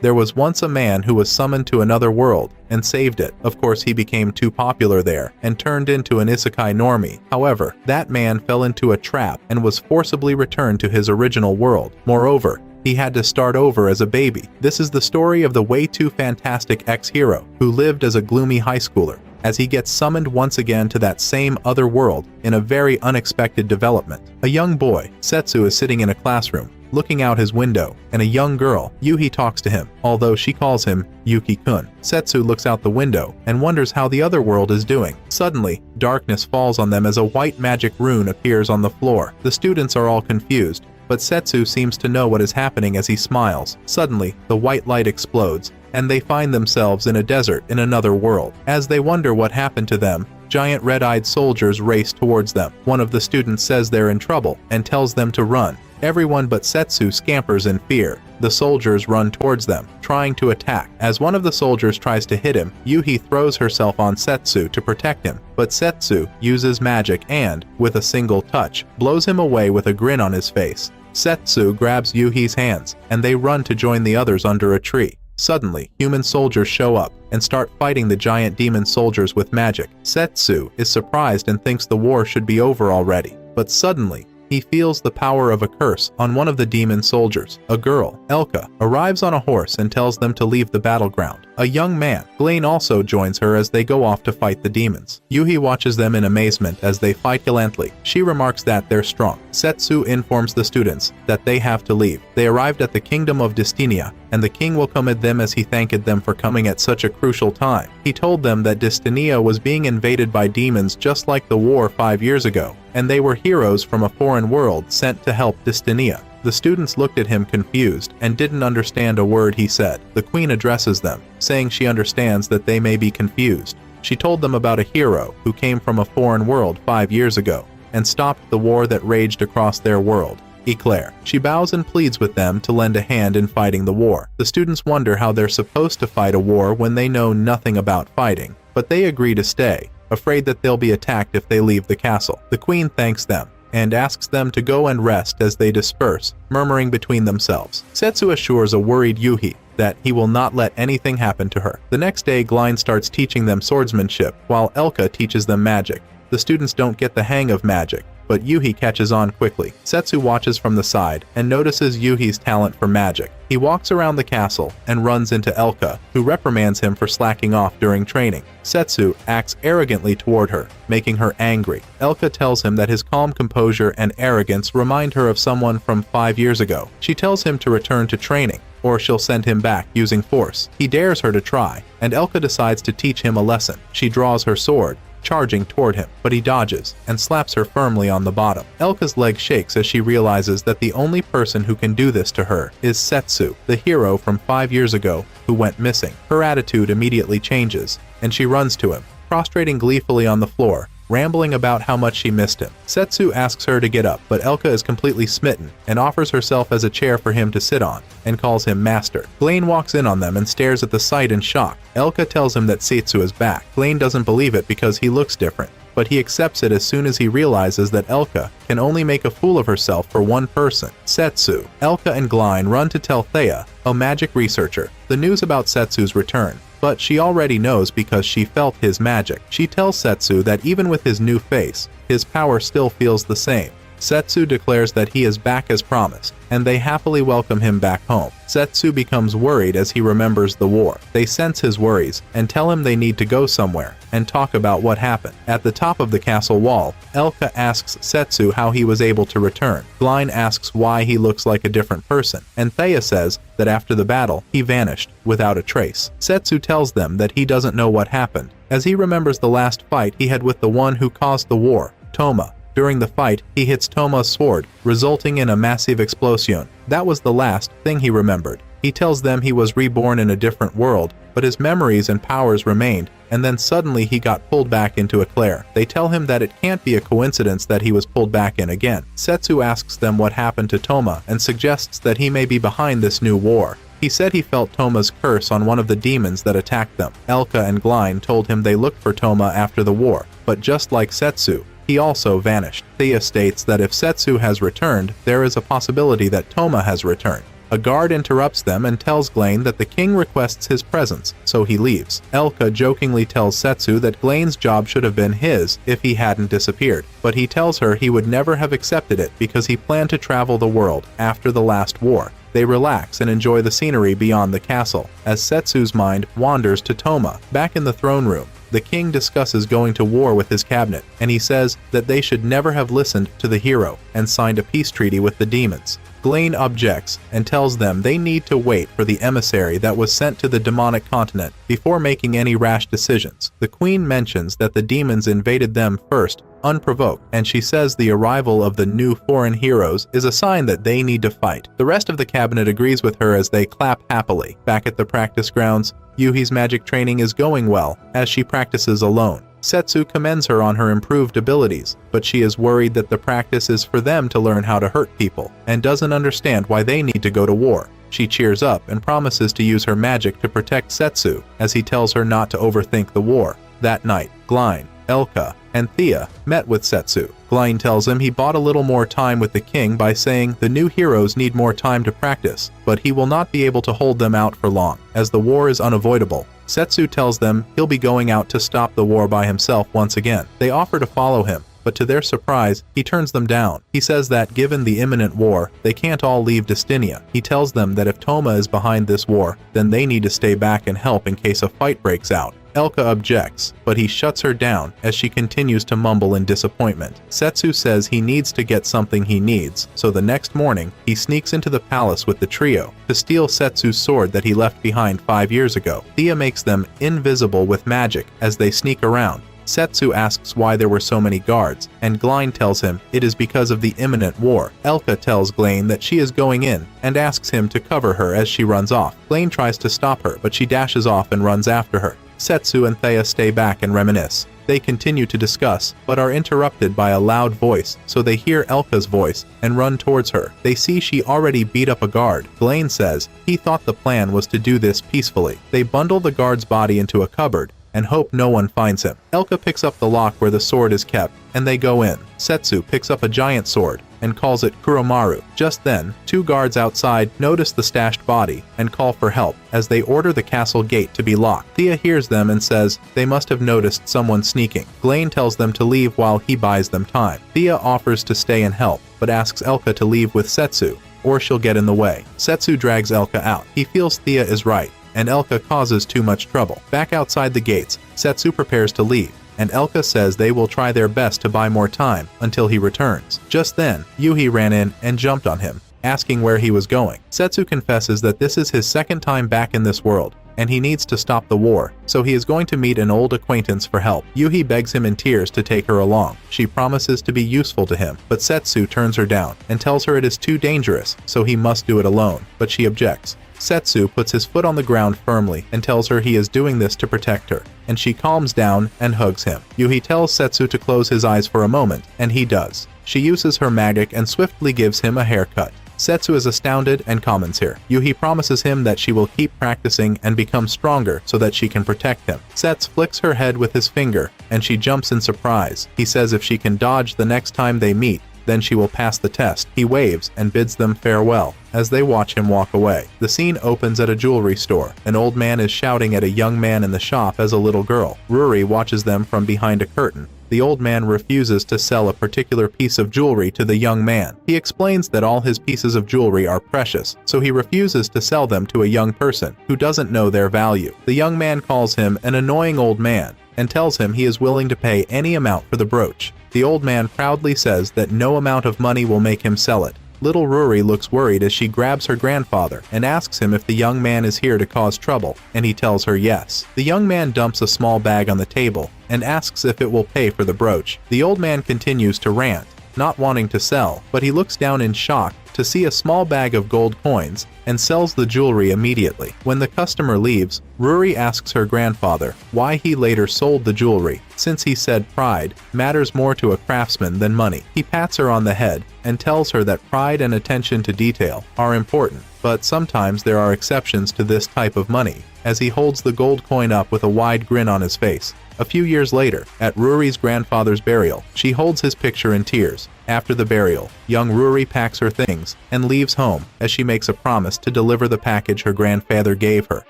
There was once a man who was summoned to another world and saved it. Of course, he became too popular there and turned into an isekai normie. However, that man fell into a trap and was forcibly returned to his original world. Moreover, he had to start over as a baby. This is the story of the way too fantastic ex-hero who lived as a gloomy high schooler, as he gets summoned once again to that same other world in a very unexpected development. A young boy, Setsu, is sitting in a classroom, looking out his window, and a young girl, Yuhi, talks to him, although she calls him Yuki-kun. Setsu looks out the window and wonders how the other world is doing. Suddenly, darkness falls on them as a white magic rune appears on the floor. The students are all confused, but Setsu seems to know what is happening as he smiles. Suddenly, the white light explodes, and they find themselves in a desert in another world. As they wonder what happened to them, giant red-eyed soldiers race towards them. One of the students says they're in trouble and tells them to run. Everyone but Setsu scampers in fear. The soldiers run towards them, trying to attack. As one of the soldiers tries to hit him, Yuhi throws herself on Setsu to protect him, but Setsu uses magic and, with a single touch, blows him away with a grin on his face. Setsu grabs Yuhi's hands, and they run to join the others under a tree. Suddenly, human soldiers show up and start fighting the giant demon soldiers with magic. Setsu is surprised and thinks the war should be over already, but suddenly, he feels the power of a curse on one of the demon soldiers. A girl, Elka, arrives on a horse and tells them to leave the battleground. A young man, Blaine, also joins her as they go off to fight the demons. Yuhi watches them in amazement as they fight gallantly. She remarks that they're strong. Setsu informs the students that they have to leave. They arrived at the kingdom of Destinia, and the king welcomed them as he thanked them for coming at such a crucial time. He told them that Destinia was being invaded by demons just like the war 5 years ago, and they were heroes from a foreign world sent to help Destinia. The students looked at him confused and didn't understand a word he said. The queen addresses them, saying she understands that they may be confused. She told them about a hero who came from a foreign world 5 years ago and stopped the war that raged across their world. Eclair. She bows and pleads with them to lend a hand in fighting the war. The students wonder how they're supposed to fight a war when they know nothing about fighting, but they agree to stay, afraid that they'll be attacked if they leave the castle. The queen thanks them and asks them to go and rest as they disperse, murmuring between themselves. Setsu assures a worried Yuhi that he will not let anything happen to her. The next day, Glein starts teaching them swordsmanship, while Elka teaches them magic. The students don't get the hang of magic, but Yuhi catches on quickly. Setsu watches from the side and notices Yuhi's talent for magic. He walks around the castle and runs into Elka, who reprimands him for slacking off during training. Setsu acts arrogantly toward her, making her angry. Elka tells him that his calm composure and arrogance remind her of someone from 5 years ago. She tells him to return to training, or she'll send him back using force. He dares her to try, and Elka decides to teach him a lesson. She draws her sword, charging toward him, but he dodges and slaps her firmly on the bottom. Elka's leg shakes as she realizes that the only person who can do this to her is Setsu, the hero from 5 years ago who went missing. Her attitude immediately changes, and she runs to him, prostrating gleefully on the floor, rambling about how much she missed him. Setsu asks her to get up, but Elka is completely smitten and offers herself as a chair for him to sit on, and calls him master. Blaine walks in on them and stares at the sight in shock. Elka tells him that Setsu is back. Blaine doesn't believe it because he looks different, but he accepts it as soon as he realizes that Elka can only make a fool of herself for one person, Setsu. Elka and Glein run to tell Thea, a magic researcher, the news about Setsu's return. But she already knows because she felt his magic. She tells Setsu that even with his new face, his power still feels the same. Setsu declares that he is back as promised, and they happily welcome him back home. Setsu becomes worried as he remembers the war. They sense his worries and tell him they need to go somewhere and talk about what happened. At the top of the castle wall, Elka asks Setsu how he was able to return. Glein asks why he looks like a different person, and Thea says that after the battle, he vanished without a trace. Setsu tells them that he doesn't know what happened, as he remembers the last fight he had with the one who caused the war, Toma. During the fight, he hits Toma's sword, resulting in a massive explosion. That was the last thing he remembered. He tells them he was reborn in a different world, but his memories and powers remained, and then suddenly he got pulled back into Eclair. They tell him that it can't be a coincidence that he was pulled back in again. Setsu asks them what happened to Toma and suggests that he may be behind this new war. He said he felt Toma's curse on one of the demons that attacked them. Elka and Glein told him they looked for Toma after the war, but just like Setsu, he also vanished. Thea states that if Setsu has returned, there is a possibility that Toma has returned. A guard interrupts them and tells Glain that the king requests his presence, so he leaves. Elka jokingly tells Setsu that Glain's job should have been his if he hadn't disappeared, but he tells her he would never have accepted it because he planned to travel the world after the last war. They relax and enjoy the scenery beyond the castle, as Setsu's mind wanders to Toma, back in the throne room. The king discusses going to war with his cabinet, and he says that they should never have listened to the hero and signed a peace treaty with the demons. Glain objects and tells them they need to wait for the emissary that was sent to the demonic continent before making any rash decisions. The queen mentions that the demons invaded them first, unprovoked, and she says the arrival of the new foreign heroes is a sign that they need to fight. The rest of the cabinet agrees with her as they clap happily. Back at the practice grounds, Yuhi's magic training is going well as she practices alone. Setsu commends her on her improved abilities, but she is worried that the practice is for them to learn how to hurt people, and doesn't understand why they need to go to war. She cheers up and promises to use her magic to protect Setsu, as he tells her not to overthink the war. That night, Glain, Elka, and Thea met with Setsu. Glain tells him he bought a little more time with the king by saying the new heroes need more time to practice, but he will not be able to hold them out for long, as the war is unavoidable. Setsu tells them he'll be going out to stop the war by himself once again. They offer to follow him, but to their surprise, he turns them down. He says that given the imminent war, they can't all leave Destinia. He tells them that if Toma is behind this war, then they need to stay back and help in case a fight breaks out. Elka objects, but he shuts her down as she continues to mumble in disappointment. Setsu says he needs to get something he needs, so the next morning, he sneaks into the palace with the trio to steal Setsu's sword that he left behind 5 years ago. Thea makes them invisible with magic as they sneak around. Setsu asks why there were so many guards, and Glain tells him it is because of the imminent war. Elka tells Glain that she is going in and asks him to cover her as she runs off. Glain tries to stop her, but she dashes off and runs after her. Setsu and Thea stay back and reminisce. They continue to discuss, but are interrupted by a loud voice, so they hear Elka's voice and run towards her. They see she already beat up a guard. Glain says he thought the plan was to do this peacefully. They bundle the guard's body into a cupboard and hope no one finds him. Elka picks up the lock where the sword is kept, and they go in. Setsu picks up a giant sword and calls it Kuromaru. Just then, 2 guards outside notice the stashed body and call for help as they order the castle gate to be locked. Thea hears them and says they must have noticed someone sneaking. Glain tells them to leave while he buys them time. Thea offers to stay and help, but asks Elka to leave with Setsu, or she'll get in the way. Setsu drags Elka out. He feels Thea is right, and Elka causes too much trouble. Back outside the gates, Setsu prepares to leave, and Elka says they will try their best to buy more time until he returns. Just then, Yuhi ran in and jumped on him, asking where he was going. Setsu confesses that this is his second time back in this world, and he needs to stop the war, so he is going to meet an old acquaintance for help. Yuhi begs him in tears to take her along. She promises to be useful to him, but Setsu turns her down and tells her it is too dangerous, so he must do it alone, but she objects. Setsu puts his foot on the ground firmly and tells her he is doing this to protect her, and she calms down and hugs him. Yuhi tells Setsu to close his eyes for a moment, and he does. She uses her magic and swiftly gives him a haircut. Setsu is astounded and comments here. Yuhi promises him that she will keep practicing and become stronger so that she can protect him. Sets flicks her head with his finger, and she jumps in surprise. He says if she can dodge the next time they meet, then she will pass the test. He waves and bids them farewell as they watch him walk away. The scene opens at a jewelry store. An old man is shouting at a young man in the shop as a little girl. Ruri watches them from behind a curtain. The old man refuses to sell a particular piece of jewelry to the young man. He explains that all his pieces of jewelry are precious, so he refuses to sell them to a young person who doesn't know their value. The young man calls him an annoying old man and tells him he is willing to pay any amount for the brooch. The old man proudly says that no amount of money will make him sell it. Little Ruri looks worried as she grabs her grandfather and asks him if the young man is here to cause trouble, and he tells her yes. The young man dumps a small bag on the table and asks if it will pay for the brooch. The old man continues to rant, not wanting to sell, but he looks down in shock to see a small bag of gold coins and sells the jewelry immediately. When the customer leaves, Ruri asks her grandfather why he later sold the jewelry, since he said pride matters more to a craftsman than money. He pats her on the head and tells her that pride and attention to detail are important. but sometimes there are exceptions to this type of money, as he holds the gold coin up with a wide grin on his face. A few years later, at Ruri's grandfather's burial, she holds his picture in tears. After the burial, young Ruri packs her things and leaves home as she makes a promise to deliver the package her grandfather gave her.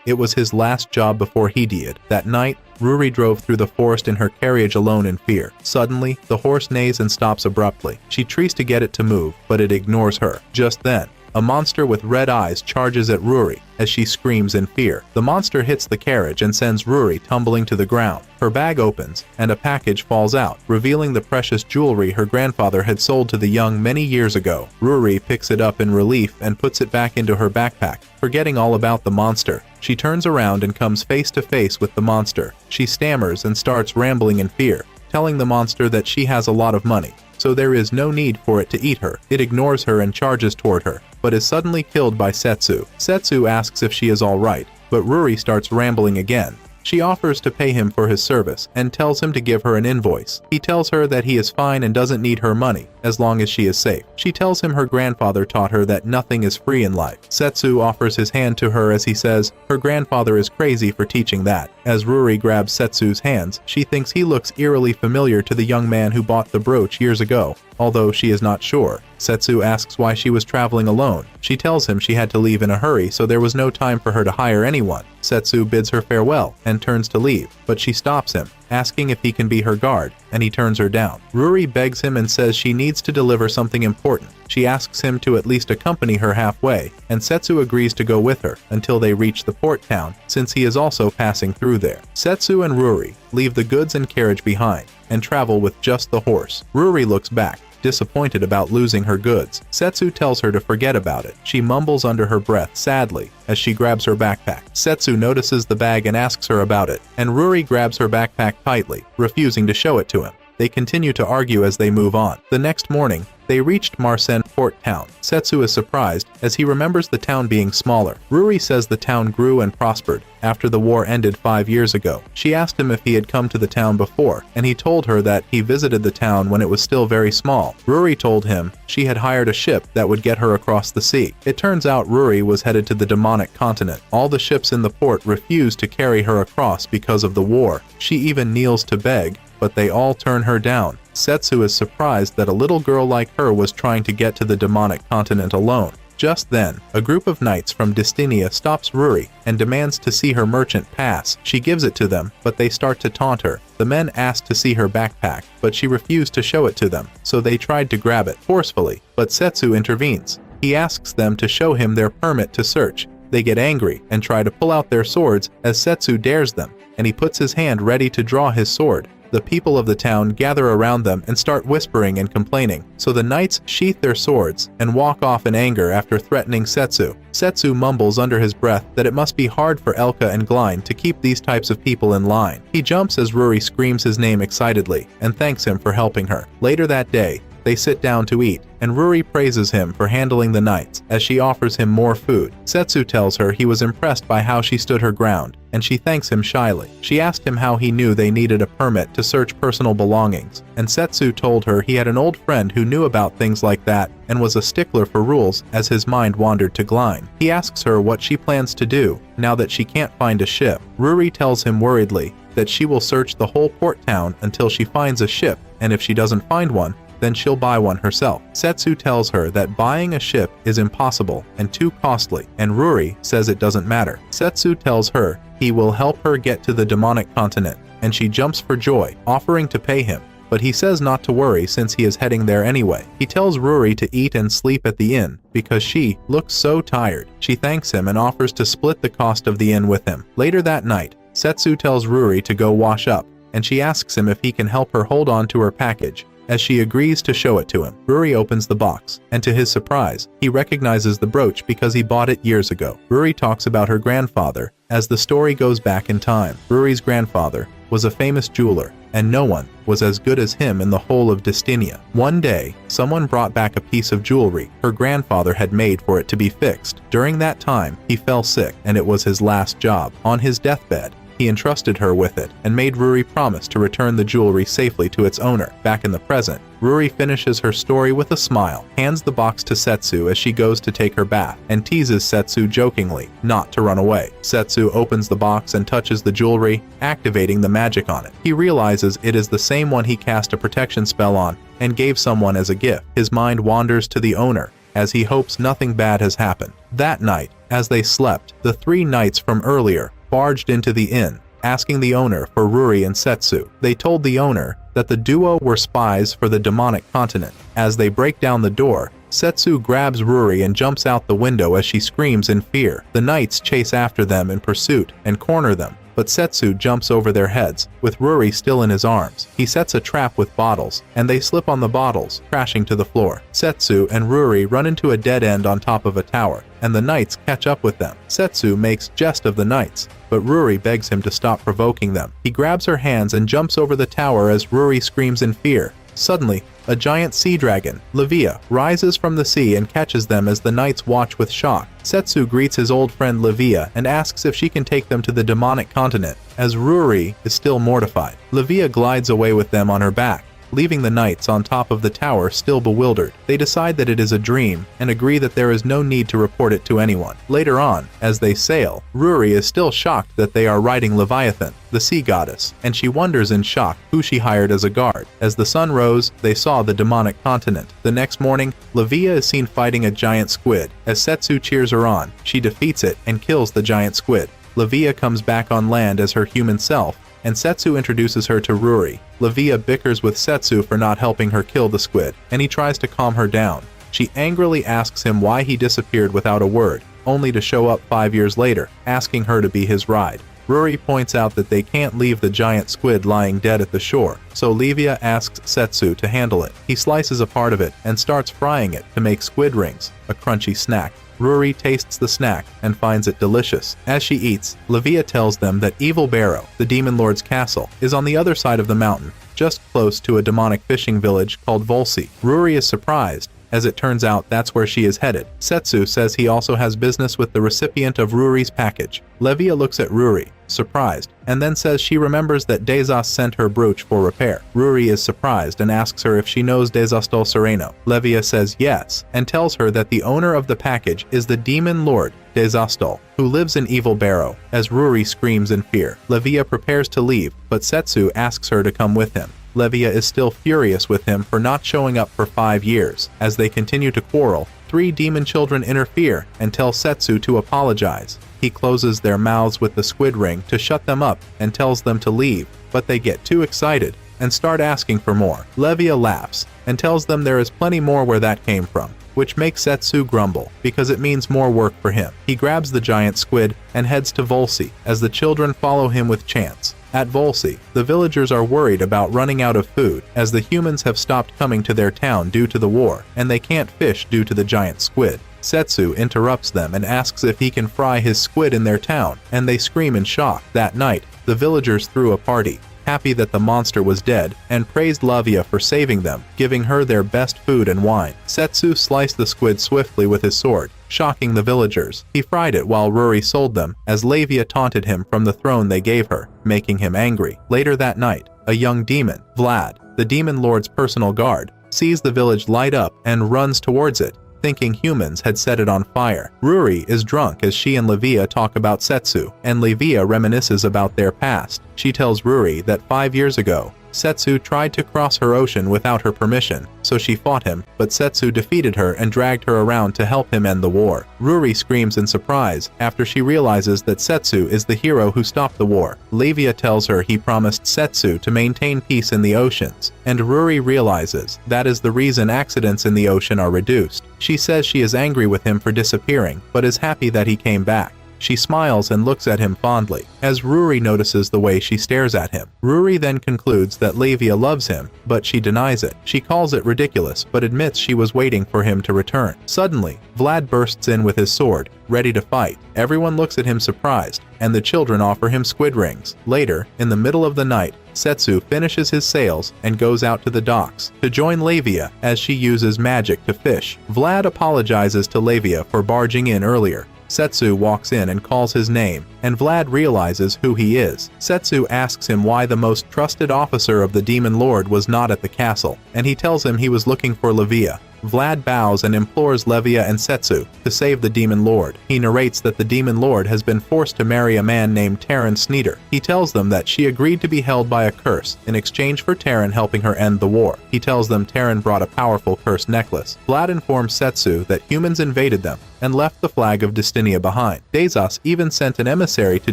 It was his last job before he died. That night, Ruri drove through the forest in her carriage alone in fear. Suddenly, the horse neighs and stops abruptly. She tries to get it to move, but it ignores her. Just then, a monster with red eyes charges at Ruri as she screams in fear. The monster hits the carriage and sends Ruri tumbling to the ground. Her bag opens, and a package falls out, revealing the precious jewelry her grandfather had sold to the young many years ago. Ruri picks it up in relief and puts it back into her backpack, forgetting all about the monster. She turns around and comes face to face with the monster. She stammers and starts rambling in fear, telling the monster that she has a lot of money, so there is no need for it to eat her. It ignores her and charges toward her, but is suddenly killed by Setsu. Setsu asks if she is alright, but Ruri starts rambling again. She offers to pay him for his service and tells him to give her an invoice. He tells her that he is fine and doesn't need her money, as long as she is safe. She tells him her grandfather taught her that nothing is free in life. Setsu offers his hand to her as he says her grandfather is crazy for teaching that. As Ruri grabs Setsu's hands, she thinks he looks eerily familiar to the young man who bought the brooch years ago, although she is not sure. Setsu asks why she was traveling alone. She tells him she had to leave in a hurry, so there was no time for her to hire anyone. Setsu bids her farewell and turns to leave, but she stops him, asking if he can be her guard, and he turns her down. Ruri begs him and says she needs to deliver something important. She asks him to at least accompany her halfway, and Setsu agrees to go with her until they reach the port town, since he is also passing through there. Setsu and Ruri leave the goods and carriage behind and travel with just the horse. Ruri looks back, disappointed about losing her goods. Setsu tells her to forget about it. She mumbles under her breath sadly as she grabs her backpack. Setsu notices the bag and asks her about it, and Ruri grabs her backpack tightly, refusing to show it to him. They continue to argue as they move on. The next morning, they reached Marsen Port Town. Setsu is surprised as he remembers the town being smaller. Ruri says the town grew and prospered after the war ended 5 years ago. She asked him if he had come to the town before, and he told her that he visited the town when it was still very small. Ruri told him she had hired a ship that would get her across the sea. It turns out Ruri was headed to the demonic continent. All the ships in the port refused to carry her across because of the war. She even kneels to beg, but they all turn her down. Setsu is surprised that a little girl like her was trying to get to the demonic continent alone. Just then, a group of knights from Distinia stops Ruri and demands to see her merchant pass. She gives it to them, but they start to taunt her. The men ask to see her backpack, but she refused to show it to them, so they tried to grab it forcefully, but Setsu intervenes. He asks them to show him their permit to search. They get angry and try to pull out their swords as Setsu dares them, and he puts his hand ready to draw his sword. The people of the town gather around them and start whispering and complaining, so the knights sheath their swords and walk off in anger after threatening Setsu. Setsu mumbles under his breath that it must be hard for Elka and Glein to keep these types of people in line. He jumps as Ruri screams his name excitedly and thanks him for helping her. Later that day, they sit down to eat, and Ruri praises him for handling the knights as she offers him more food. Setsu tells her he was impressed by how she stood her ground, and she thanks him shyly. She asked him how he knew they needed a permit to search personal belongings, and Setsu told her he had an old friend who knew about things like that and was a stickler for rules as his mind wandered to Glein. He asks her what she plans to do now that she can't find a ship. Ruri tells him worriedly that she will search the whole port town until she finds a ship, and if she doesn't find one, then she'll buy one herself. Setsu tells her that buying a ship is impossible and too costly, and Ruri says it doesn't matter. Setsu tells her he will help her get to the demonic continent, and she jumps for joy, offering to pay him, but he says not to worry since he is heading there anyway. He tells Ruri to eat and sleep at the inn because she looks so tired. She thanks him and offers to split the cost of the inn with him. Later that night, Setsu tells Ruri to go wash up, and she asks him if he can help her hold on to her package, as she agrees to show it to him. Ruri opens the box, and to his surprise, he recognizes the brooch because he bought it years ago. Ruri talks about her grandfather as the story goes back in time. Ruri's grandfather was a famous jeweler, and no one was as good as him in the whole of Distinia. One day, someone brought back a piece of jewelry her grandfather had made for it to be fixed. During that time, he fell sick, and it was his last job. On his deathbed, he entrusted her with it and made Ruri promise to return the jewelry safely to its owner. Back in the present, Ruri finishes her story with a smile, hands the box to Setsu as she goes to take her bath, and teases Setsu jokingly not to run away. Setsu opens the box and touches the jewelry, activating the magic on it. He realizes it is the same one he cast a protection spell on and gave someone as a gift. His mind wanders to the owner, as he hopes nothing bad has happened. That night, as they slept, the three knights from earlier barged into the inn, asking the owner for Ruri and Setsu. They told the owner that the duo were spies for the demonic continent. As they break down the door, Setsu grabs Ruri and jumps out the window as she screams in fear. The knights chase after them in pursuit and corner them, but Setsu jumps over their heads, with Ruri still in his arms. He sets a trap with bottles, and they slip on the bottles, crashing to the floor. Setsu and Ruri run into a dead end on top of a tower, and the knights catch up with them. Setsu makes jest of the knights, but Ruri begs him to stop provoking them. He grabs her hands and jumps over the tower as Ruri screams in fear. Suddenly, a giant sea dragon, Levia, rises from the sea and catches them as the knights watch with shock. Setsu greets his old friend Levia and asks if she can take them to the demonic continent, as Ruri is still mortified. Levia glides away with them on her back, leaving the knights on top of the tower still bewildered. They decide that it is a dream and agree that there is no need to report it to anyone. Later on, as they sail, Ruri is still shocked that they are riding Leviathan, the sea goddess, and she wonders in shock who she hired as a guard. As the sun rose, they saw the demonic continent. The next morning, Levia is seen fighting a giant squid. As Setsu cheers her on, she defeats it and kills the giant squid. Levia comes back on land as her human self, and Setsu introduces her to Ruri. Levia bickers with Setsu for not helping her kill the squid, and he tries to calm her down. She angrily asks him why he disappeared without a word, only to show up 5 years later, asking her to be his ride. Ruri points out that they can't leave the giant squid lying dead at the shore, so Levia asks Setsu to handle it. He slices a part of it and starts frying it to make squid rings, a crunchy snack. Ruri tastes the snack and finds it delicious. As she eats, Levia tells them that Evil Barrow, the Demon Lord's castle, is on the other side of the mountain, just close to a demonic fishing village called Volsi. Ruri is surprised, as it turns out that's where she is headed. Setsu says he also has business with the recipient of Ruri's package. Levia looks at Ruri, surprised, and then says she remembers that Dezas sent her brooch for repair. Ruri is surprised and asks her if she knows Desastol Sereno. Levia says yes, and tells her that the owner of the package is the Demon Lord Desastol, who lives in Evil Barrow. As Ruri screams in fear, Levia prepares to leave, but Setsu asks her to come with him. Levia is still furious with him for not showing up for 5 years. As they continue to quarrel, 3 demon children interfere and tell Setsu to apologize. He closes their mouths with the squid ring to shut them up and tells them to leave, but they get too excited and start asking for more. Levia laughs and tells them there is plenty more where that came from, which makes Setsu grumble because it means more work for him. He grabs the giant squid and heads to Volsi as the children follow him with chants. At Volsi, the villagers are worried about running out of food as the humans have stopped coming to their town due to the war, and they can't fish due to the giant squid. Setsu interrupts them and asks if he can fry his squid in their town, and they scream in shock. That night, the villagers threw a party, happy that the monster was dead, and praised Levia for saving them, giving her their best food and wine. Setsu sliced the squid swiftly with his sword, shocking the villagers. He fried it while Ruri sold them, as Levia taunted him from the throne they gave her, making him angry. Later that night, a young demon, Vlad, the Demon Lord's personal guard, sees the village light up and runs towards it, thinking humans had set it on fire. Ruri is drunk as she and Levia talk about Setsu, and Levia reminisces about their past. She tells Ruri that 5 years ago, Setsu tried to cross her ocean without her permission, so she fought him, but Setsu defeated her and dragged her around to help him end the war. Ruri screams in surprise after she realizes that Setsu is the hero who stopped the war. Levia tells her he promised Setsu to maintain peace in the oceans, and Ruri realizes that is the reason accidents in the ocean are reduced. She says she is angry with him for disappearing, but is happy that he came back. She smiles and looks at him fondly, as Ruri notices the way she stares at him. Ruri then concludes that Levia loves him, but she denies it. She calls it ridiculous, but admits she was waiting for him to return. Suddenly, Vlad bursts in with his sword, ready to fight. Everyone looks at him surprised, and the children offer him squid rings. Later, in the middle of the night, Setsu finishes his sails and goes out to the docks to join Levia as she uses magic to fish. Vlad apologizes to Levia for barging in earlier, Setsu walks in and calls his name, and Vlad realizes who he is. Setsu asks him why the most trusted officer of the Demon Lord was not at the castle, and he tells him he was looking for Levia. Vlad bows and implores Levia and Setsu to save the Demon Lord. He narrates that the Demon Lord has been forced to marry a man named Terran Sneeder. He tells them that she agreed to be held by a curse in exchange for Terran helping her end the war. He tells them Terran brought a powerful cursed necklace. Vlad informs Setsu that humans invaded them and left the flag of Destinia behind. Dazos even sent an emissary to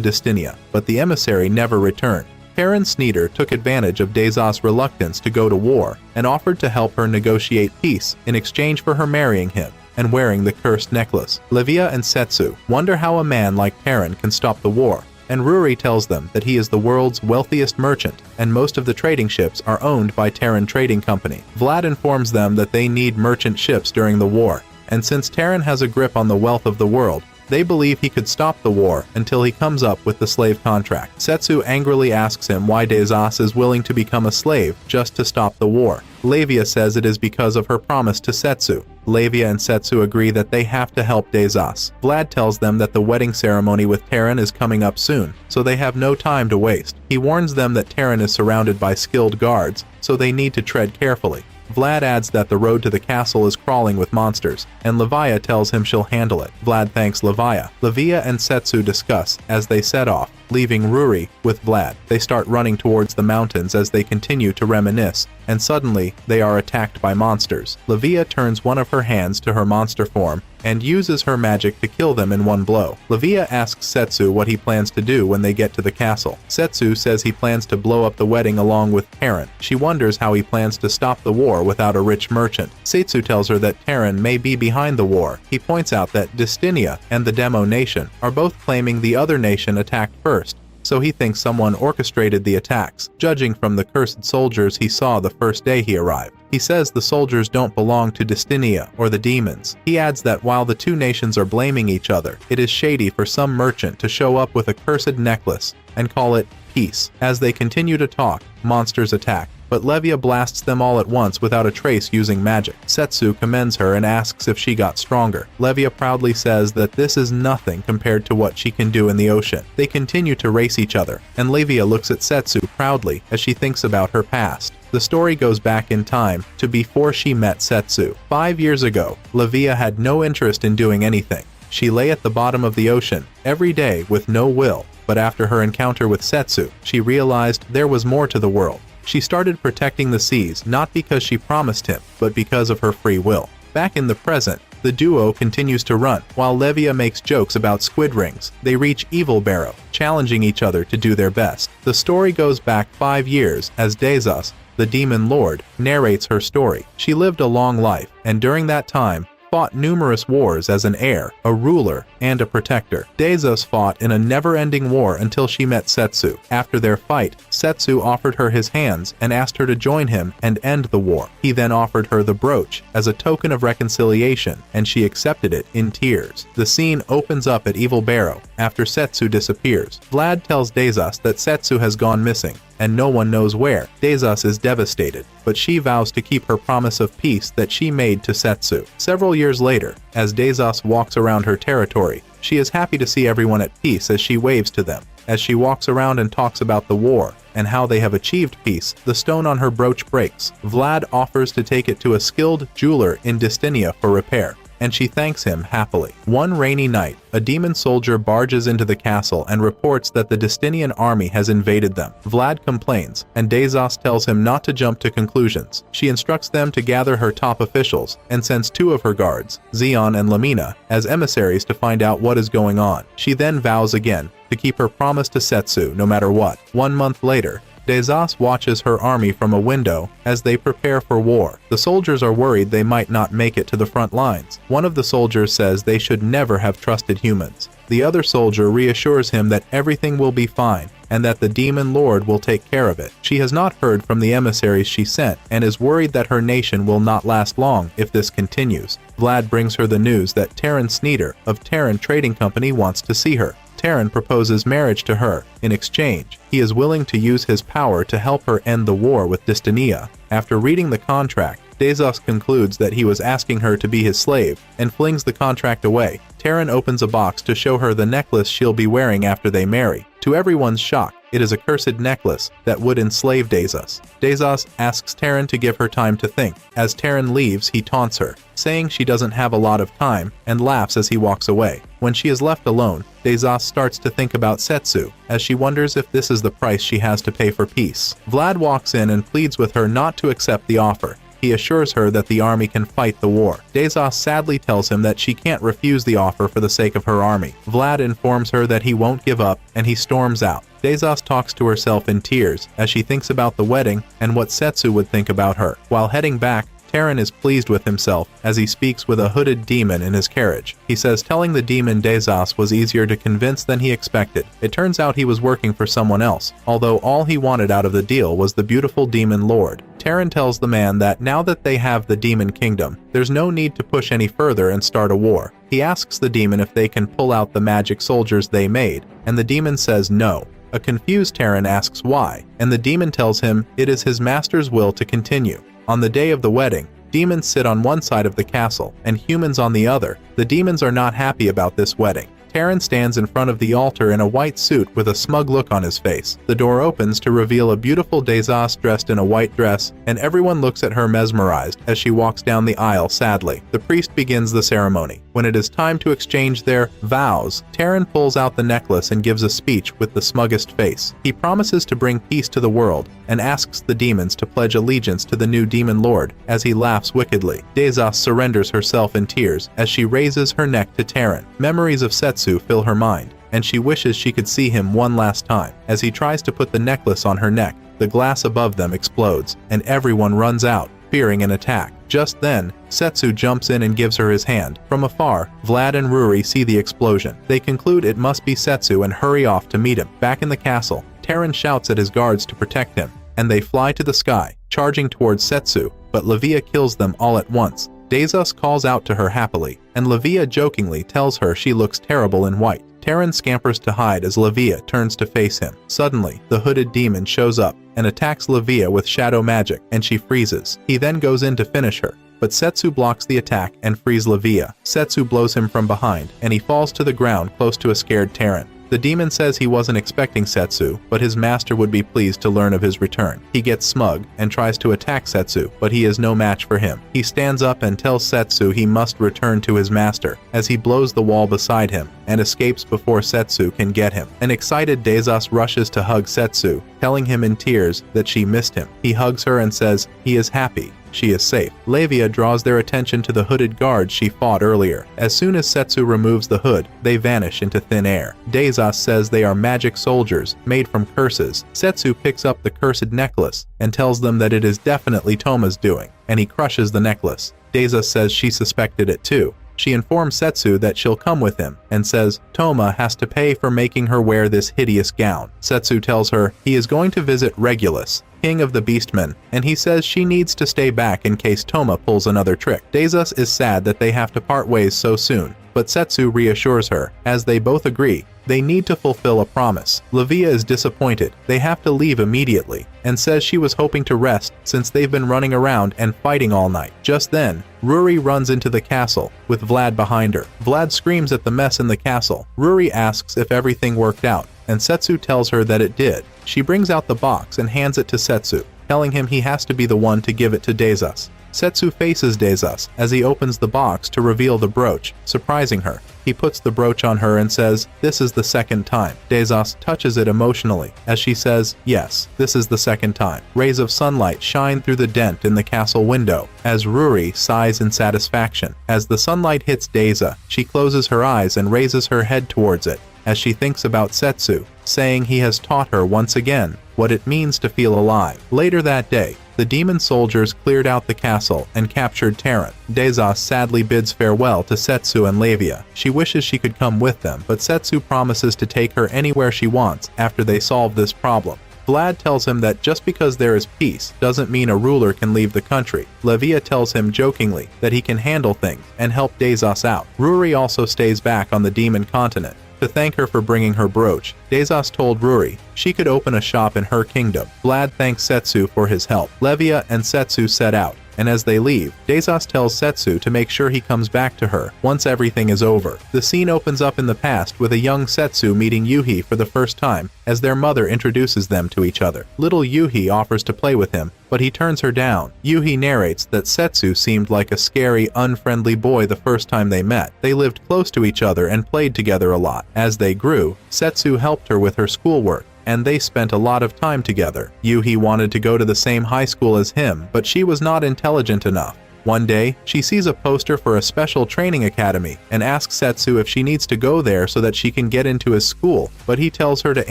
Destinia, but the emissary never returned. Terran Sneeder took advantage of Dazos' reluctance to go to war and offered to help her negotiate peace in exchange for her marrying him and wearing the cursed necklace. Levia and Setsu wonder how a man like Terran can stop the war, and Ruri tells them that he is the world's wealthiest merchant and most of the trading ships are owned by Terran Trading Company. Vlad informs them that they need merchant ships during the war, and since Terran has a grip on the wealth of the world, they believe he could stop the war until he comes up with the slave contract. Setsu angrily asks him why Dazos is willing to become a slave just to stop the war. Levia says it is because of her promise to Setsu. Levia and Setsu agree that they have to help Dazos. Vlad tells them that the wedding ceremony with Terran is coming up soon, so they have no time to waste. He warns them that Terran is surrounded by skilled guards, so they need to tread carefully. Vlad adds that the road to the castle is crawling with monsters, and Levia tells him she'll handle it. Vlad thanks Levia. Levia and Setsu discuss as they set off, leaving Ruri with Vlad. They start running towards the mountains as they continue to reminisce, and suddenly they are attacked by monsters. Levia turns one of her hands to her monster form and uses her magic to kill them in one blow. Levia asks Setsu what he plans to do when they get to the castle. Setsu says he plans to blow up the wedding along with Terran. She wonders how he plans to stop the war without a rich merchant. Setsu tells her that Terran may be behind the war. He points out that Destinia and the Demo Nation are both claiming the other nation attacked first, so he thinks someone orchestrated the attacks, judging from the cursed soldiers he saw the first day he arrived. He says the soldiers don't belong to Destinia or the demons. He adds that while the two nations are blaming each other, it is shady for some merchant to show up with a cursed necklace and call it peace. As they continue to talk, monsters attack, but Levia blasts them all at once without a trace using magic. Setsu commends her and asks if she got stronger. Levia proudly says that this is nothing compared to what she can do in the ocean. They continue to race each other, and Levia looks at Setsu proudly as she thinks about her past. The story goes back in time to before she met Setsu. 5 years ago, Levia had no interest in doing anything. She lay at the bottom of the ocean every day with no will, but after her encounter with Setsu, she realized there was more to the world. She started protecting the seas not because she promised him, but because of her free will. Back in the present, the duo continues to run, while Levia makes jokes about squid rings. They reach Evil Barrow, challenging each other to do their best. The story goes back 5 years as Dazos, the Demon Lord, narrates her story. She lived a long life, and during that time, fought numerous wars as an heir, a ruler, and a protector. Dazos fought in a never-ending war until she met Setsu. After their fight, Setsu offered her his hands and asked her to join him and end the war. He then offered her the brooch as a token of reconciliation, and she accepted it in tears. The scene opens up at Evil Barrow after Setsu disappears. Vlad tells Dazos that Setsu has gone missing, and no one knows where. Dazos is devastated, but she vows to keep her promise of peace that she made to Setsu. Several years later, as Dazos walks around her territory, she is happy to see everyone at peace as she waves to them. As she walks around and talks about the war and how they have achieved peace, the stone on her brooch breaks. Vlad offers to take it to a skilled jeweler in Destinia for repair, and she thanks him happily. One rainy night, a demon soldier barges into the castle and reports that the Destinian army has invaded them. Vlad complains, and Dazos tells him not to jump to conclusions. She instructs them to gather her top officials and sends 2 of her guards, Zeon and Lamina, as emissaries to find out what is going on. She then vows again to keep her promise to Setsu no matter what. 1 month later, Dazos watches her army from a window as they prepare for war. The soldiers are worried they might not make it to the front lines. One of the soldiers says they should never have trusted humans. The other soldier reassures him that everything will be fine and that the Demon Lord will take care of it. She has not heard from the emissaries she sent and is worried that her nation will not last long if this continues. Vlad brings her the news that Terran Sneeder of Terran Trading Company wants to see her. Terran proposes marriage to her. In exchange, he is willing to use his power to help her end the war with Destinia. After reading the contract, Dazos concludes that he was asking her to be his slave and flings the contract away. Terran opens a box to show her the necklace she'll be wearing after they marry. To everyone's shock, it is a cursed necklace that would enslave Dazos. Dazos asks Terran to give her time to think. As Terran leaves, he taunts her, saying she doesn't have a lot of time, and laughs as he walks away. When she is left alone, Dazos starts to think about Setsu, as she wonders if this is the price she has to pay for peace. Vlad walks in and pleads with her not to accept the offer. He assures her that the army can fight the war. Dazos sadly tells him that she can't refuse the offer for the sake of her army. Vlad informs her that he won't give up, and he storms out. Dazos talks to herself in tears as she thinks about the wedding and what Setsu would think about her. While heading back, Terran is pleased with himself as he speaks with a hooded demon in his carriage. He says telling the demon Dazos was easier to convince than he expected. It turns out he was working for someone else, although all he wanted out of the deal was the beautiful demon lord. Terran tells the man that now that they have the demon kingdom, there's no need to push any further and start a war. He asks the demon if they can pull out the magic soldiers they made, and the demon says no. A confused Terran asks why, and the demon tells him it is his master's will to continue. On the day of the wedding, demons sit on one side of the castle and humans on the other. The demons are not happy about this wedding. Terran stands in front of the altar in a white suit with a smug look on his face. The door opens to reveal a beautiful Dazos dressed in a white dress, and everyone looks at her mesmerized as she walks down the aisle sadly. The priest begins the ceremony. When it is time to exchange their vows, Terran pulls out the necklace and gives a speech with the smuggest face. He promises to bring peace to the world and asks the demons to pledge allegiance to the new demon lord as he laughs wickedly. Dazos surrenders herself in tears as she raises her neck to Terran. Memories of Setsu fill her mind, and she wishes she could see him one last time. As he tries to put the necklace on her neck, the glass above them explodes, and everyone runs out, fearing an attack. Just then, Setsu jumps in and gives her his hand. From afar, Vlad and Ruri see the explosion. They conclude it must be Setsu and hurry off to meet him. Back in the castle, Terran shouts at his guards to protect him, and they fly to the sky, charging towards Setsu, but Levia kills them all at once. Dazos calls out to her happily, and Levia jokingly tells her she looks terrible in white. Terran scampers to hide as Levia turns to face him. Suddenly, the hooded demon shows up and attacks Levia with shadow magic, and she freezes. He then goes in to finish her, but Setsu blocks the attack and frees Levia. Setsu blows him from behind, and he falls to the ground close to a scared Terran. The demon says he wasn't expecting Setsu, but his master would be pleased to learn of his return. He gets smug and tries to attack Setsu, but he is no match for him. He stands up and tells Setsu he must return to his master, as he blows the wall beside him and escapes before Setsu can get him. An excited Dazos rushes to hug Setsu, telling him in tears that she missed him. He hugs her and says he is happy. She is safe. Levia draws their attention to the hooded guards she fought earlier. As soon as Setsu removes the hood, they vanish into thin air. Dazos says they are magic soldiers, made from curses. Setsu picks up the cursed necklace and tells them that it is definitely Toma's doing, and he crushes the necklace. Dazos says she suspected it too. She informs Setsu that she'll come with him, and says Toma has to pay for making her wear this hideous gown. Setsu tells her he is going to visit Regulus, king of the Beastmen, and he says she needs to stay back in case Toma pulls another trick. Dazos is sad that they have to part ways so soon, but Setsu reassures her, as they both agree they need to fulfill a promise. Levia is disappointed. They have to leave immediately, and says she was hoping to rest since they've been running around and fighting all night. Just then, Ruri runs into the castle, with Vlad behind her. Vlad screams at the mess in the castle. Ruri asks if everything worked out, and Setsu tells her that it did. She brings out the box and hands it to Setsu, telling him he has to be the one to give it to Dazos. Setsu faces Dazos as he opens the box to reveal the brooch, surprising her. He puts the brooch on her and says, "This is the second time." Dazos touches it emotionally as she says, "Yes, this is the second time." Rays of sunlight shine through the dent in the castle window as Ruri sighs in satisfaction. As the sunlight hits Dazos, she closes her eyes and raises her head towards it as she thinks about Setsu, saying he has taught her once again what it means to feel alive. Later that day, the demon soldiers cleared out the castle and captured Terran. Dazos sadly bids farewell to Setsu and Levia. She wishes she could come with them, but Setsu promises to take her anywhere she wants after they solve this problem. Vlad tells him that just because there is peace doesn't mean a ruler can leave the country. Levia tells him jokingly that he can handle things and help Dazos out. Ruri also stays back on the demon continent. To thank her for bringing her brooch, Dazos told Ruri she could open a shop in her kingdom. Vlad thanks Setsu for his help. Levia and Setsu set out, and as they leave, Dazos tells Setsu to make sure he comes back to her once everything is over. The scene opens up in the past with a young Setsu meeting Yuhi for the first time as their mother introduces them to each other. Little Yuhi offers to play with him, but he turns her down. Yuhi narrates that Setsu seemed like a scary, unfriendly boy the first time they met. They lived close to each other and played together a lot. As they grew, Setsu helped her with her schoolwork, and they spent a lot of time together. Yuhi wanted to go to the same high school as him, but she was not intelligent enough. One day, she sees a poster for a special training academy and asks Setsu if she needs to go there so that she can get into his school, but he tells her to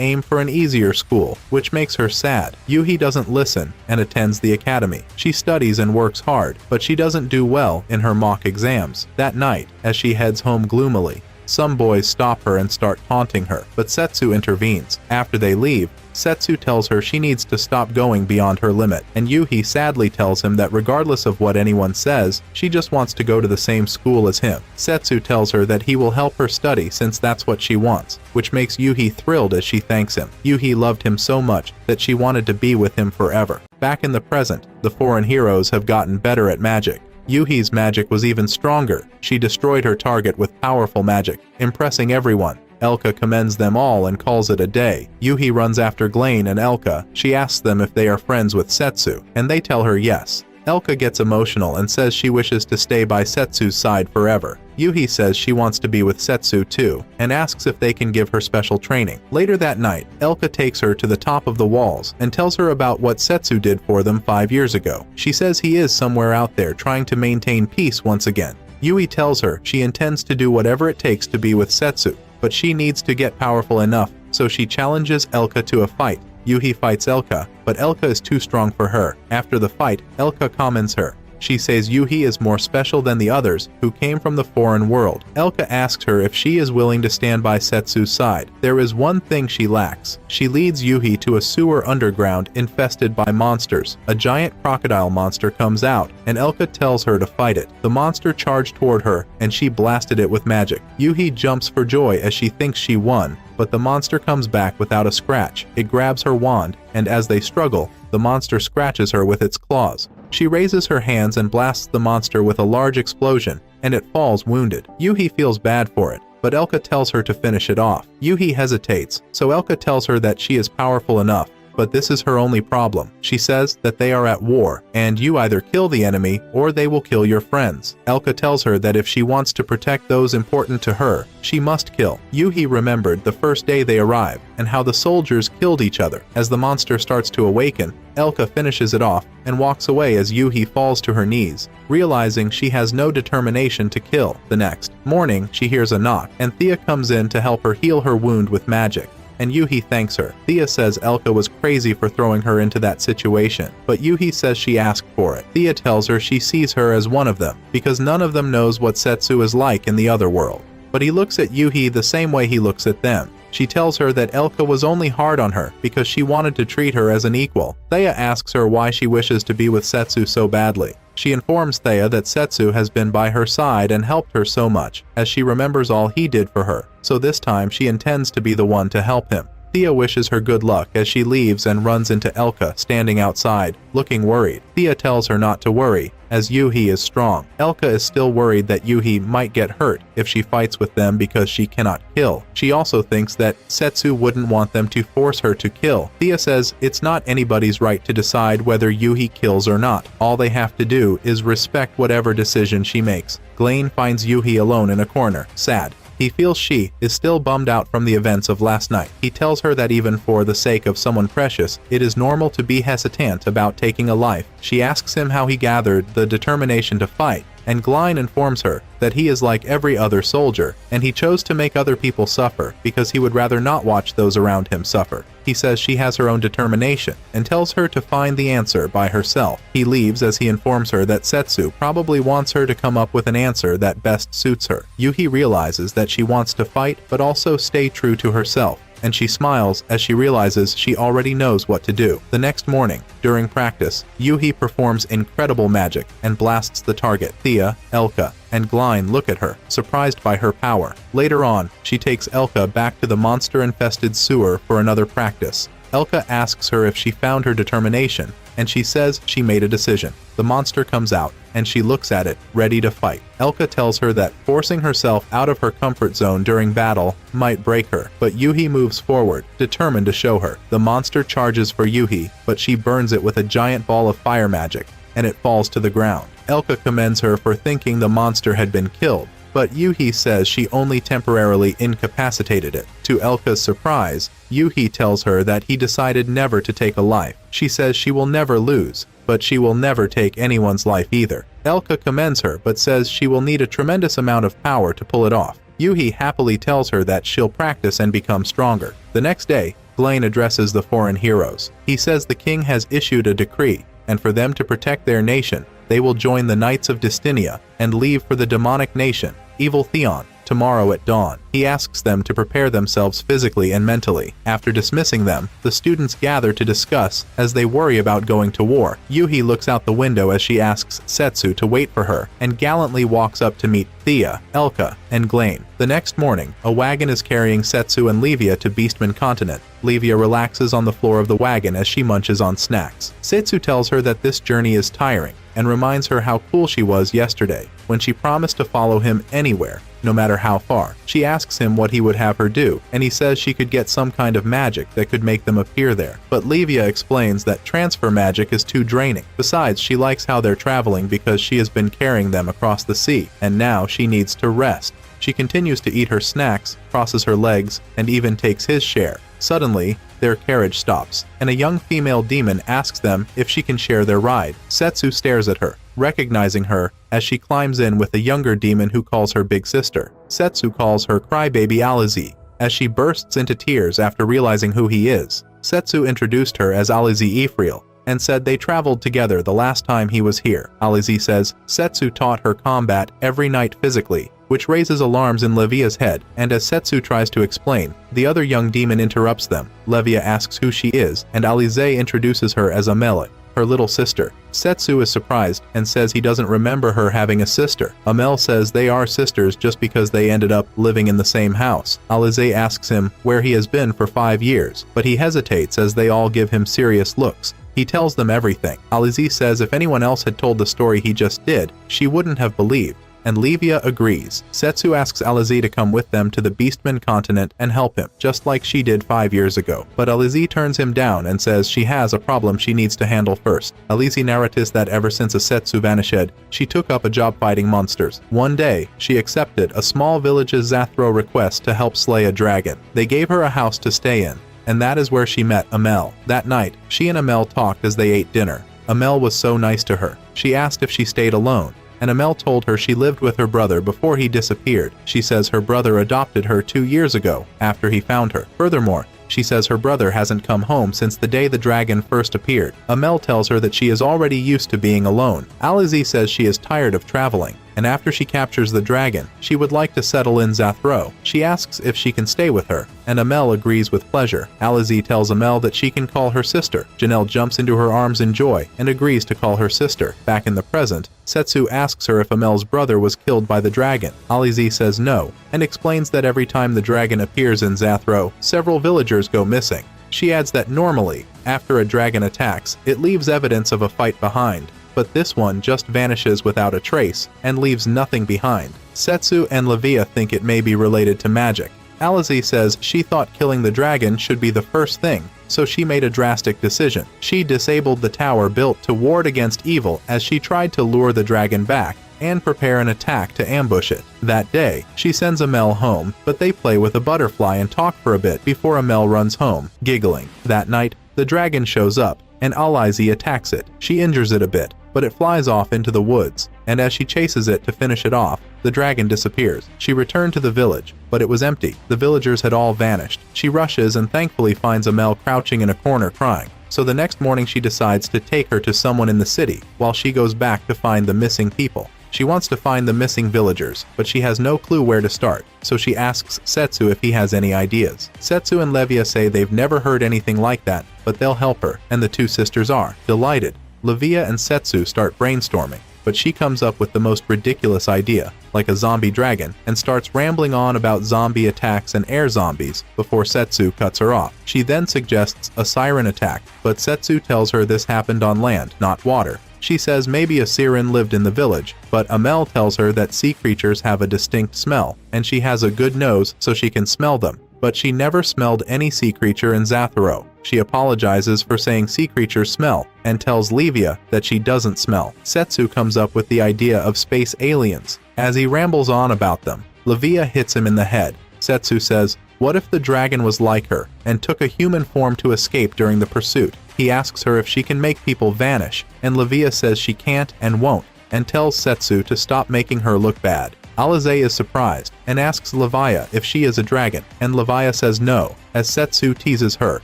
aim for an easier school, which makes her sad. Yuhi doesn't listen and attends the academy. She studies and works hard, but she doesn't do well in her mock exams. That night, as she heads home gloomily, some boys stop her and start taunting her, but Setsu intervenes. After they leave, Setsu tells her she needs to stop going beyond her limit, and Yuhi sadly tells him that regardless of what anyone says, she just wants to go to the same school as him. Setsu tells her that he will help her study since that's what she wants, which makes Yuhi thrilled as she thanks him. Yuhi loved him so much that she wanted to be with him forever. Back in the present, the foreign heroes have gotten better at magic. Yuhi's magic was even stronger. She destroyed her target with powerful magic, impressing everyone. Elka commends them all and calls it a day. Yuhi runs after Glain and Elka. She asks them if they are friends with Setsu, and they tell her yes. Elka gets emotional and says she wishes to stay by Setsu's side forever. Yuhi says she wants to be with Setsu too, and asks if they can give her special training. Later that night, Elka takes her to the top of the walls and tells her about what Setsu did for them 5 years ago. She says he is somewhere out there trying to maintain peace once again. Yuhi tells her she intends to do whatever it takes to be with Setsu, but she needs to get powerful enough, so she challenges Elka to a fight. Yuhi fights Elka, but Elka is too strong for her. After the fight, Elka commends her. She says Yuhi is more special than the others who came from the foreign world. Elka asks her if she is willing to stand by Setsu's side. There is one thing she lacks. She leads Yuhi to a sewer underground infested by monsters. A giant crocodile monster comes out, and Elka tells her to fight it. The monster charged toward her, and she blasted it with magic. Yuhi jumps for joy as she thinks she won, but the monster comes back without a scratch. It grabs her wand, and as they struggle, the monster scratches her with its claws. She raises her hands and blasts the monster with a large explosion, and it falls wounded. Yuhi feels bad for it, but Elka tells her to finish it off. Yuhi hesitates, so Elka tells her that she is powerful enough, but this is her only problem. She says that they are at war, and you either kill the enemy or they will kill your friends. Elka tells her that if she wants to protect those important to her, she must kill. Yuhi remembered the first day they arrived and how the soldiers killed each other. As the monster starts to awaken, Elka finishes it off and walks away as Yuhi falls to her knees, realizing she has no determination to kill. The next morning, she hears a knock, and Thea comes in to help her heal her wound with magic, and Yuhi thanks her. Thea says Elka was crazy for throwing her into that situation, but Yuhi says she asked for it. Thea tells her she sees her as one of them, because none of them knows what Setsu is like in the other world. But he looks at Yuhi the same way he looks at them. She tells her that Elka was only hard on her because she wanted to treat her as an equal. Thea asks her why she wishes to be with Setsu so badly. She informs Thea that Setsu has been by her side and helped her so much, as she remembers all he did for her, so this time she intends to be the one to help him. Thea wishes her good luck as she leaves and runs into Elka standing outside, looking worried. Thea tells her not to worry, as Yuhi is strong. Elka is still worried that Yuhi might get hurt if she fights with them because she cannot kill. She also thinks that Setsu wouldn't want them to force her to kill. Thea says it's not anybody's right to decide whether Yuhi kills or not. All they have to do is respect whatever decision she makes. Glain finds Yuhi alone in a corner, sad. He feels she is still bummed out from the events of last night. He tells her that even for the sake of someone precious, it is normal to be hesitant about taking a life. She asks him how he gathered the determination to fight, and Glain informs her that he is like every other soldier, and he chose to make other people suffer because he would rather not watch those around him suffer. He says she has her own determination, and tells her to find the answer by herself. He leaves as he informs her that Setsu probably wants her to come up with an answer that best suits her. Yuhi realizes that she wants to fight but also stay true to herself, and she smiles as she realizes she already knows what to do. The next morning, during practice, Yuhi performs incredible magic and blasts the target. Thea, Elka, and Glain look at her, surprised by her power. Later on, she takes Elka back to the monster-infested sewer for another practice. Elka asks her if she found her determination, and she says she made a decision. The monster comes out, and she looks at it, ready to fight. Elka tells her that forcing herself out of her comfort zone during battle might break her, but Yuhi moves forward, determined to show her. The monster charges for Yuhi, but she burns it with a giant ball of fire magic, and it falls to the ground. Elka commends her for thinking the monster had been killed, but Yuhi says she only temporarily incapacitated it. To Elka's surprise, Yuhi tells her that he decided never to take a life. She says she will never lose, but she will never take anyone's life either. Elka commends her but says she will need a tremendous amount of power to pull it off. Yuhi happily tells her that she'll practice and become stronger. The next day, Blaine addresses the foreign heroes. He says the king has issued a decree, and for them to protect their nation, they will join the Knights of Distinia and leave for the demonic nation, Evil Theon, tomorrow at dawn. He asks them to prepare themselves physically and mentally. After dismissing them, the students gather to discuss as they worry about going to war. Yuhi looks out the window as she asks Setsu to wait for her and gallantly walks up to meet Thea, Elka, and Glaine. The next morning, a wagon is carrying Setsu and Levia to Beastman Continent. Levia relaxes on the floor of the wagon as she munches on snacks. Setsu tells her that this journey is tiring and reminds her how cool she was yesterday when she promised to follow him anywhere, no matter how far. She asks him what he would have her do, and he says she could get some kind of magic that could make them appear there. But Levia explains that transfer magic is too draining. Besides, she likes how they're traveling because she has been carrying them across the sea, and now she needs to rest. She continues to eat her snacks, crosses her legs, and even takes his share. Suddenly, their carriage stops, and a young female demon asks them if she can share their ride. Setsu stares at her, recognizing her as she climbs in with a younger demon who calls her big sister. Setsu calls her crybaby Alize, as she bursts into tears after realizing who he is. Setsu introduced her as Alize Ephriel, and said they traveled together the last time he was here. Alize says Setsu taught her combat every night physically, which raises alarms in Levia's head, and as Setsu tries to explain, the other young demon interrupts them. Levia asks who she is, and Alize introduces her as Amel, her little sister. Setsu is surprised and says he doesn't remember her having a sister. Amel says they are sisters just because they ended up living in the same house. Alize asks him where he has been for 5 years, but he hesitates as they all give him serious looks. He tells them everything. Alize says if anyone else had told the story he just did, she wouldn't have believed, and Levia agrees. Setsu asks Alize to come with them to the Beastman Continent and help him, just like she did 5 years ago. But Alize turns him down and says she has a problem she needs to handle first. Alize narrates that ever since a Setsu vanished, she took up a job fighting monsters. One day, she accepted a small village's Zathro request to help slay a dragon. They gave her a house to stay in, and that is where she met Amel. That night, she and Amel talked as they ate dinner. Amel was so nice to her. She asked if she stayed alone, and Amel told her she lived with her brother before he disappeared. She says her brother adopted her 2 years ago after he found her. Furthermore, she says her brother hasn't come home since the day the dragon first appeared. Amel tells her that she is already used to being alone. Alize says she is tired of traveling, and after she captures the dragon, she would like to settle in Zathro. She asks if she can stay with her, and Amel agrees with pleasure. Alize tells Amel that she can call her sister. Janelle jumps into her arms in joy and agrees to call her sister. Back in the present, Setsu asks her if Amel's brother was killed by the dragon. Alize says no, and explains that every time the dragon appears in Zathro, several villagers go missing. She adds that normally, after a dragon attacks, it leaves evidence of a fight behind, but this one just vanishes without a trace and leaves nothing behind. Setsu and Levia think it may be related to magic. Alize says she thought killing the dragon should be the first thing, so she made a drastic decision. She disabled the tower built to ward against evil as she tried to lure the dragon back and prepare an attack to ambush it. That day, she sends Amel home, but they play with a butterfly and talk for a bit before Amel runs home, giggling. That night, the dragon shows up, and Alize attacks it. She injures it a bit, but it flies off into the woods, and as she chases it to finish it off, the dragon disappears. She returned to the village, but it was empty. The villagers had all vanished. She rushes and thankfully finds Amel crouching in a corner crying. So the next morning she decides to take her to someone in the city, while she goes back to find the missing people. She wants to find the missing villagers, but she has no clue where to start, so she asks Setsu if he has any ideas. Setsu and Levia say they've never heard anything like that, but they'll help her, and the two sisters are delighted. Levia and Setsu start brainstorming, but she comes up with the most ridiculous idea, like a zombie dragon, and starts rambling on about zombie attacks and air zombies before Setsu cuts her off. She then suggests a siren attack, but Setsu tells her this happened on land, not water. She says maybe a siren lived in the village, but Amel tells her that sea creatures have a distinct smell, and she has a good nose so she can smell them. But she never smelled any sea creature in Zatharo. She apologizes for saying sea creatures smell, and tells Levia that she doesn't smell. Setsu comes up with the idea of space aliens. As he rambles on about them, Levia hits him in the head. Setsu says, what if the dragon was like her, and took a human form to escape during the pursuit? He asks her if she can make people vanish, and Levia says she can't and won't, and tells Setsu to stop making her look bad. Alize is surprised, and asks Levia if she is a dragon, and Levia says no, as Setsu teases her,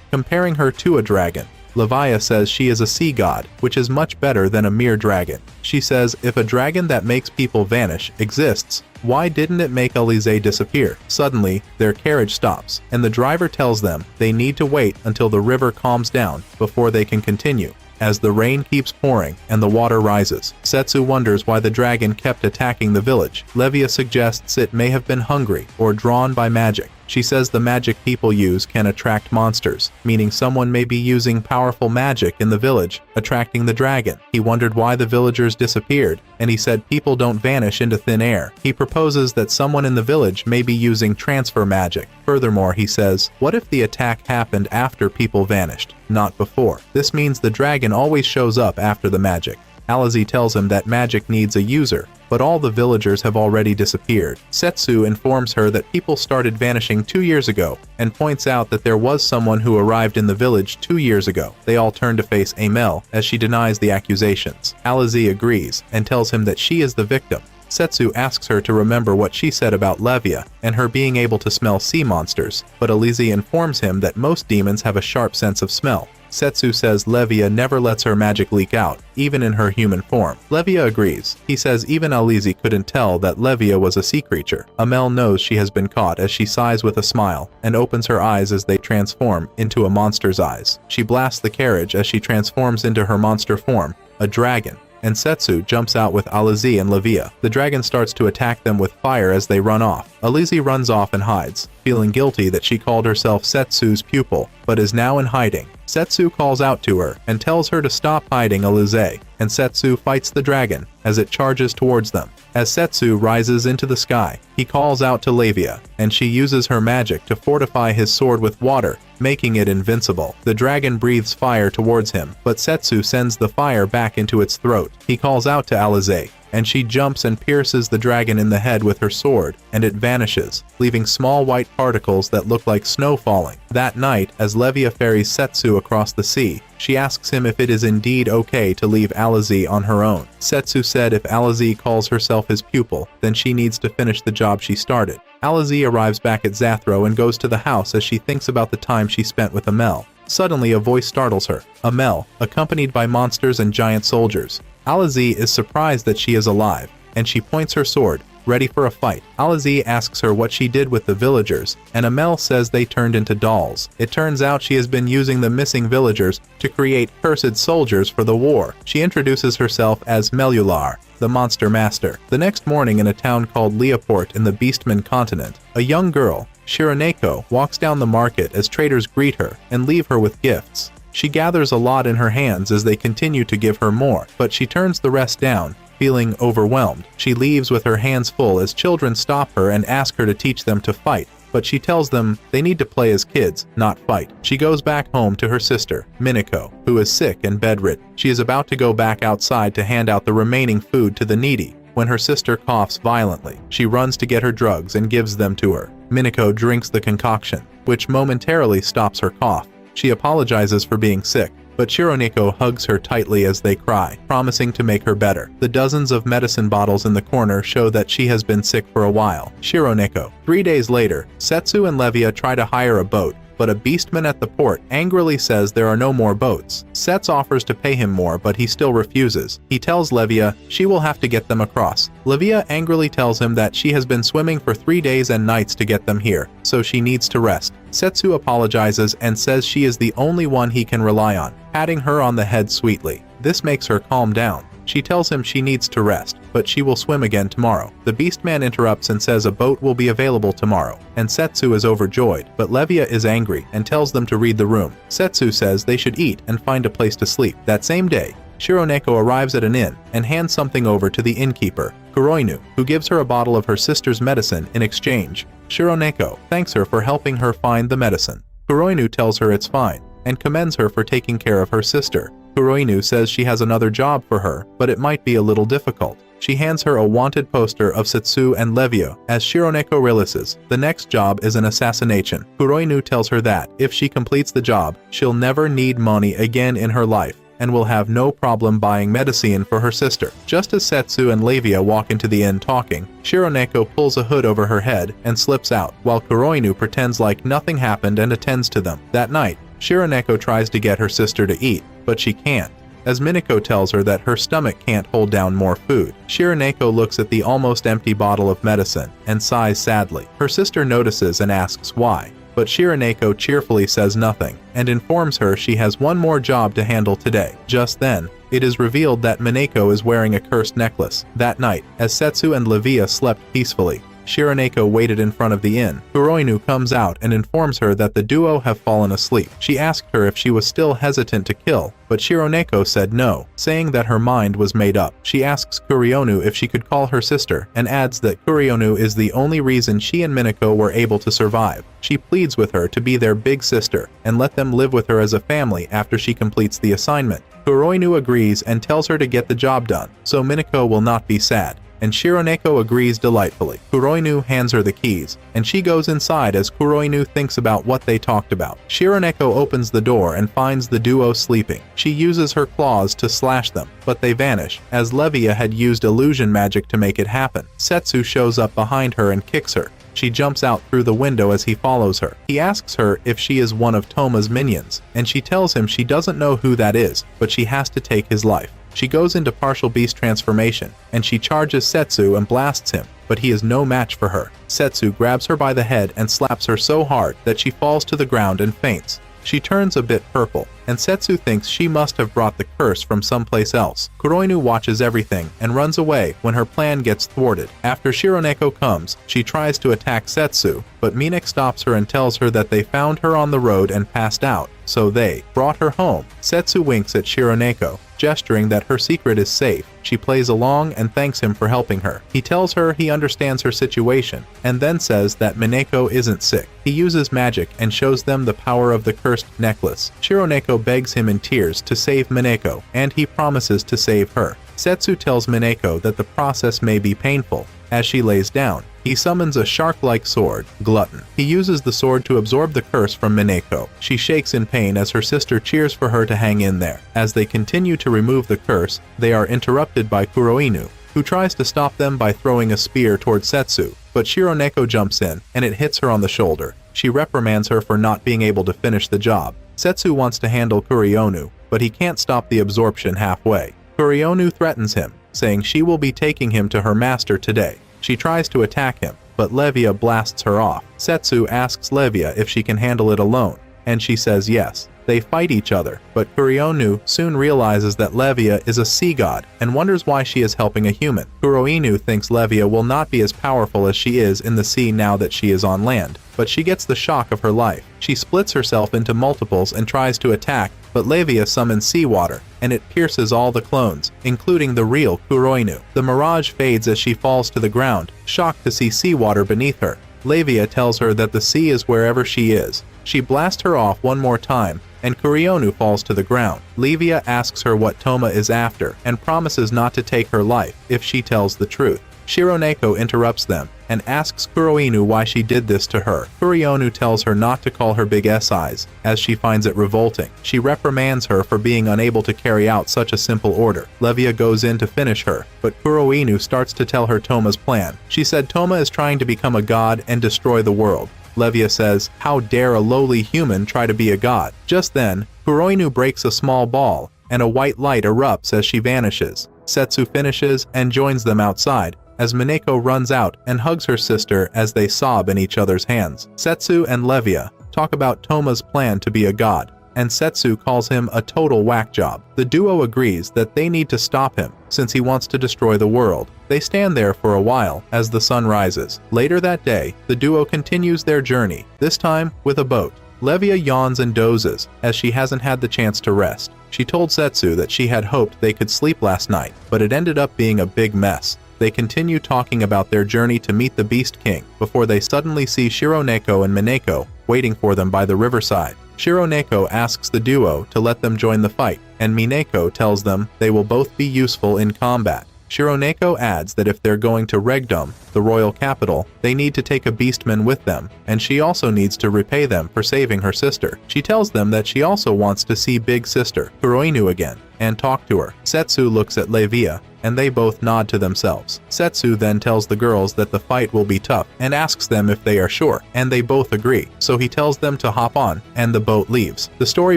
comparing her to a dragon. Levia says she is a sea god, which is much better than a mere dragon. She says if a dragon that makes people vanish exists, why didn't it make Alize disappear? Suddenly, their carriage stops, and the driver tells them they need to wait until the river calms down before they can continue. As the rain keeps pouring and the water rises, Setsu wonders why the dragon kept attacking the village. Levia suggests it may have been hungry or drawn by magic. She says the magic people use can attract monsters, meaning someone may be using powerful magic in the village, attracting the dragon. He wondered why the villagers disappeared, and he said people don't vanish into thin air. He proposes that someone in the village may be using transfer magic. Furthermore, he says, what if the attack happened after people vanished, not before? This means the dragon always shows up after the magic. Alize tells him that magic needs a user, but all the villagers have already disappeared. Setsu informs her that people started vanishing 2 years ago, and points out that there was someone who arrived in the village 2 years ago. They all turn to face Amel, as she denies the accusations. Alize agrees, and tells him that she is the victim. Setsu asks her to remember what she said about Levia, and her being able to smell sea monsters, but Alize informs him that most demons have a sharp sense of smell. Setsu says Levia never lets her magic leak out, even in her human form. Levia agrees. He says even Alize couldn't tell that Levia was a sea creature. Amel knows she has been caught as she sighs with a smile, and opens her eyes as they transform into a monster's eyes. She blasts the carriage as she transforms into her monster form, a dragon, and Setsu jumps out with Alize and Levia. The dragon starts to attack them with fire as they run off. Alize runs off and hides, feeling guilty that she called herself Setsu's pupil, but is now in hiding. Setsu calls out to her and tells her to stop hiding Alize, and Setsu fights the dragon as it charges towards them. As Setsu rises into the sky, he calls out to Levia, and she uses her magic to fortify his sword with water, making it invincible. The dragon breathes fire towards him, but Setsu sends the fire back into its throat. He calls out to Alize, and she jumps and pierces the dragon in the head with her sword, and it vanishes, leaving small white particles that look like snow falling. That night, as Levia ferries Setsu across the sea, she asks him if it is indeed okay to leave Alize on her own. Setsu said if Alize calls herself his pupil, then she needs to finish the job she started. Alize arrives back at Zatharo and goes to the house as she thinks about the time she spent with Amel. Suddenly, a voice startles her. Amel, accompanied by monsters and giant soldiers. Alize is surprised that she is alive, and she points her sword, ready for a fight. Alize asks her what she did with the villagers, and Amel says they turned into dolls. It turns out she has been using the missing villagers to create cursed soldiers for the war. She introduces herself as Melular, the monster master. The next morning in a town called Leoport in the Beastman continent, a young girl, Shironeko, walks down the market as traders greet her and leave her with gifts. She gathers a lot in her hands as they continue to give her more, but she turns the rest down, feeling overwhelmed. She leaves with her hands full as children stop her and ask her to teach them to fight, but she tells them they need to play as kids, not fight. She goes back home to her sister, Minako, who is sick and bedridden. She is about to go back outside to hand out the remaining food to the needy, when her sister coughs violently. She runs to get her drugs and gives them to her. Minako drinks the concoction, which momentarily stops her cough. She apologizes for being sick, but Shironeko hugs her tightly as they cry, promising to make her better. The dozens of medicine bottles in the corner show that she has been sick for a while. Shironeko. 3 days later, Setsu and Levia try to hire a boat, but a beastman at the port angrily says there are no more boats. Sets offers to pay him more, but he still refuses. He tells Levia she will have to get them across. Levia angrily tells him that she has been swimming for 3 days and nights to get them here, so she needs to rest. Setsu apologizes and says she is the only one he can rely on, patting her on the head sweetly. This makes her calm down. She tells him she needs to rest, but she will swim again tomorrow. The Beastman interrupts and says a boat will be available tomorrow, and Setsu is overjoyed, but Levia is angry and tells them to read the room. Setsu says they should eat and find a place to sleep. That same day, Shironeko arrives at an inn and hands something over to the innkeeper, Kuroinu, who gives her a bottle of her sister's medicine in exchange. Shironeko thanks her for helping her find the medicine. Kuroinu tells her it's fine and commends her for taking care of her sister. Kuroinu says she has another job for her, but it might be a little difficult. She hands her a wanted poster of Setsu and Levia. As Shironeko realizes, the next job is an assassination. Kuroinu tells her that, if she completes the job, she'll never need money again in her life, and will have no problem buying medicine for her sister. Just as Setsu and Levia walk into the inn talking, Shironeko pulls a hood over her head and slips out, while Kuroinu pretends like nothing happened and attends to them. That night, Shironeko tries to get her sister to eat, but she can't, as Minako tells her that her stomach can't hold down more food. Shironeko looks at the almost empty bottle of medicine and sighs sadly. Her sister notices and asks why, but Shironeko cheerfully says nothing and informs her she has one more job to handle today. Just then, it is revealed that Minako is wearing a cursed necklace. That night, as Setsu and Levia slept peacefully, Shironeko waited in front of the inn. Kuroinu comes out and informs her that the duo have fallen asleep. She asked her if she was still hesitant to kill, but Shironeko said no, saying that her mind was made up. She asks Kuriono if she could call her sister, and adds that Kuriono is the only reason she and Minako were able to survive. She pleads with her to be their big sister and let them live with her as a family after she completes the assignment. Kuroinu agrees and tells her to get the job done, so Minako will not be sad, and Shironeko agrees delightfully. Kuroinu hands her the keys, and she goes inside as Kuroinu thinks about what they talked about. Shironeko opens the door and finds the duo sleeping. She uses her claws to slash them, but they vanish, as Levia had used illusion magic to make it happen. Setsu shows up behind her and kicks her. She jumps out through the window as he follows her. He asks her if she is one of Toma's minions, and she tells him she doesn't know who that is, but she has to take his life. She goes into partial beast transformation, and she charges Setsu and blasts him, but he is no match for her. Setsu grabs her by the head and slaps her so hard that she falls to the ground and faints. She turns a bit purple, and Setsu thinks she must have brought the curse from someplace else. Kuroinu watches everything and runs away when her plan gets thwarted. After Shironeko comes, she tries to attack Setsu, but Minik stops her and tells her that they found her on the road and passed out, so they brought her home. Setsu winks at Shironeko, gesturing that her secret is safe. She plays along and thanks him for helping her. He tells her he understands her situation, and then says that Minako isn't sick. He uses magic and shows them the power of the cursed necklace. Shironeko begs him in tears to save Minako, and he promises to save her. Setsu tells Minako that the process may be painful. As she lays down, he summons a shark-like sword, Glutton. He uses the sword to absorb the curse from Minako. She shakes in pain as her sister cheers for her to hang in there. As they continue to remove the curse, they are interrupted by Kuroinu, who tries to stop them by throwing a spear toward Setsu, but Shironeko jumps in, and it hits her on the shoulder. She reprimands her for not being able to finish the job. Setsu wants to handle Kuroinu, but he can't stop the absorption halfway. Kuroinu threatens him, saying she will be taking him to her master today. She tries to attack him, but Levia blasts her off. Setsu asks Levia if she can handle it alone, and she says yes. They fight each other, but Kuroinu soon realizes that Levia is a sea god and wonders why she is helping a human. Kuroinu thinks Levia will not be as powerful as she is in the sea now that she is on land, but she gets the shock of her life. She splits herself into multiples and tries to attack, but Levia summons seawater, and it pierces all the clones, including the real Kuroinu. The mirage fades as she falls to the ground, shocked to see seawater beneath her. Levia tells her that the sea is wherever she is. She blasts her off one more time, and Kuroinu falls to the ground. Levia asks her what Toma is after, and promises not to take her life if she tells the truth. Shironeko interrupts them, and asks Kuroinu why she did this to her. Kuroinu tells her not to call her big S-eyes, as she finds it revolting. She reprimands her for being unable to carry out such a simple order. Levia goes in to finish her, but Kuroinu starts to tell her Toma's plan. She said Toma is trying to become a god and destroy the world. Levia says, "How dare a lowly human try to be a god?" Just then, Kuroinu breaks a small ball, and a white light erupts as she vanishes. Setsu finishes and joins them outside, as Minako runs out and hugs her sister as they sob in each other's hands. Setsu and Levia talk about Toma's plan to be a god. and Setsu calls him a total whack job. The duo agrees that they need to stop him since he wants to destroy the world. They stand there for a while as the sun rises. Later that day, the duo continues their journey, this time with a boat. Levia yawns and dozes as she hasn't had the chance to rest. She told Setsu that she had hoped they could sleep last night, but it ended up being a big mess. They continue talking about their journey to meet the Beast King before they suddenly see Shironeko and Mineko waiting for them by the riverside. Shironeko asks the duo to let them join the fight, and Mineko tells them they will both be useful in combat. Shironeko adds that if they're going to Regdom, the royal capital, they need to take a beastman with them, and she also needs to repay them for saving her sister. She tells them that she also wants to see big sister, Kuroinu, again, and talk to her. Setsu looks at Levia, and they both nod to themselves. Setsu then tells the girls that the fight will be tough and asks them if they are sure, and they both agree, so he tells them to hop on, and the boat leaves. The story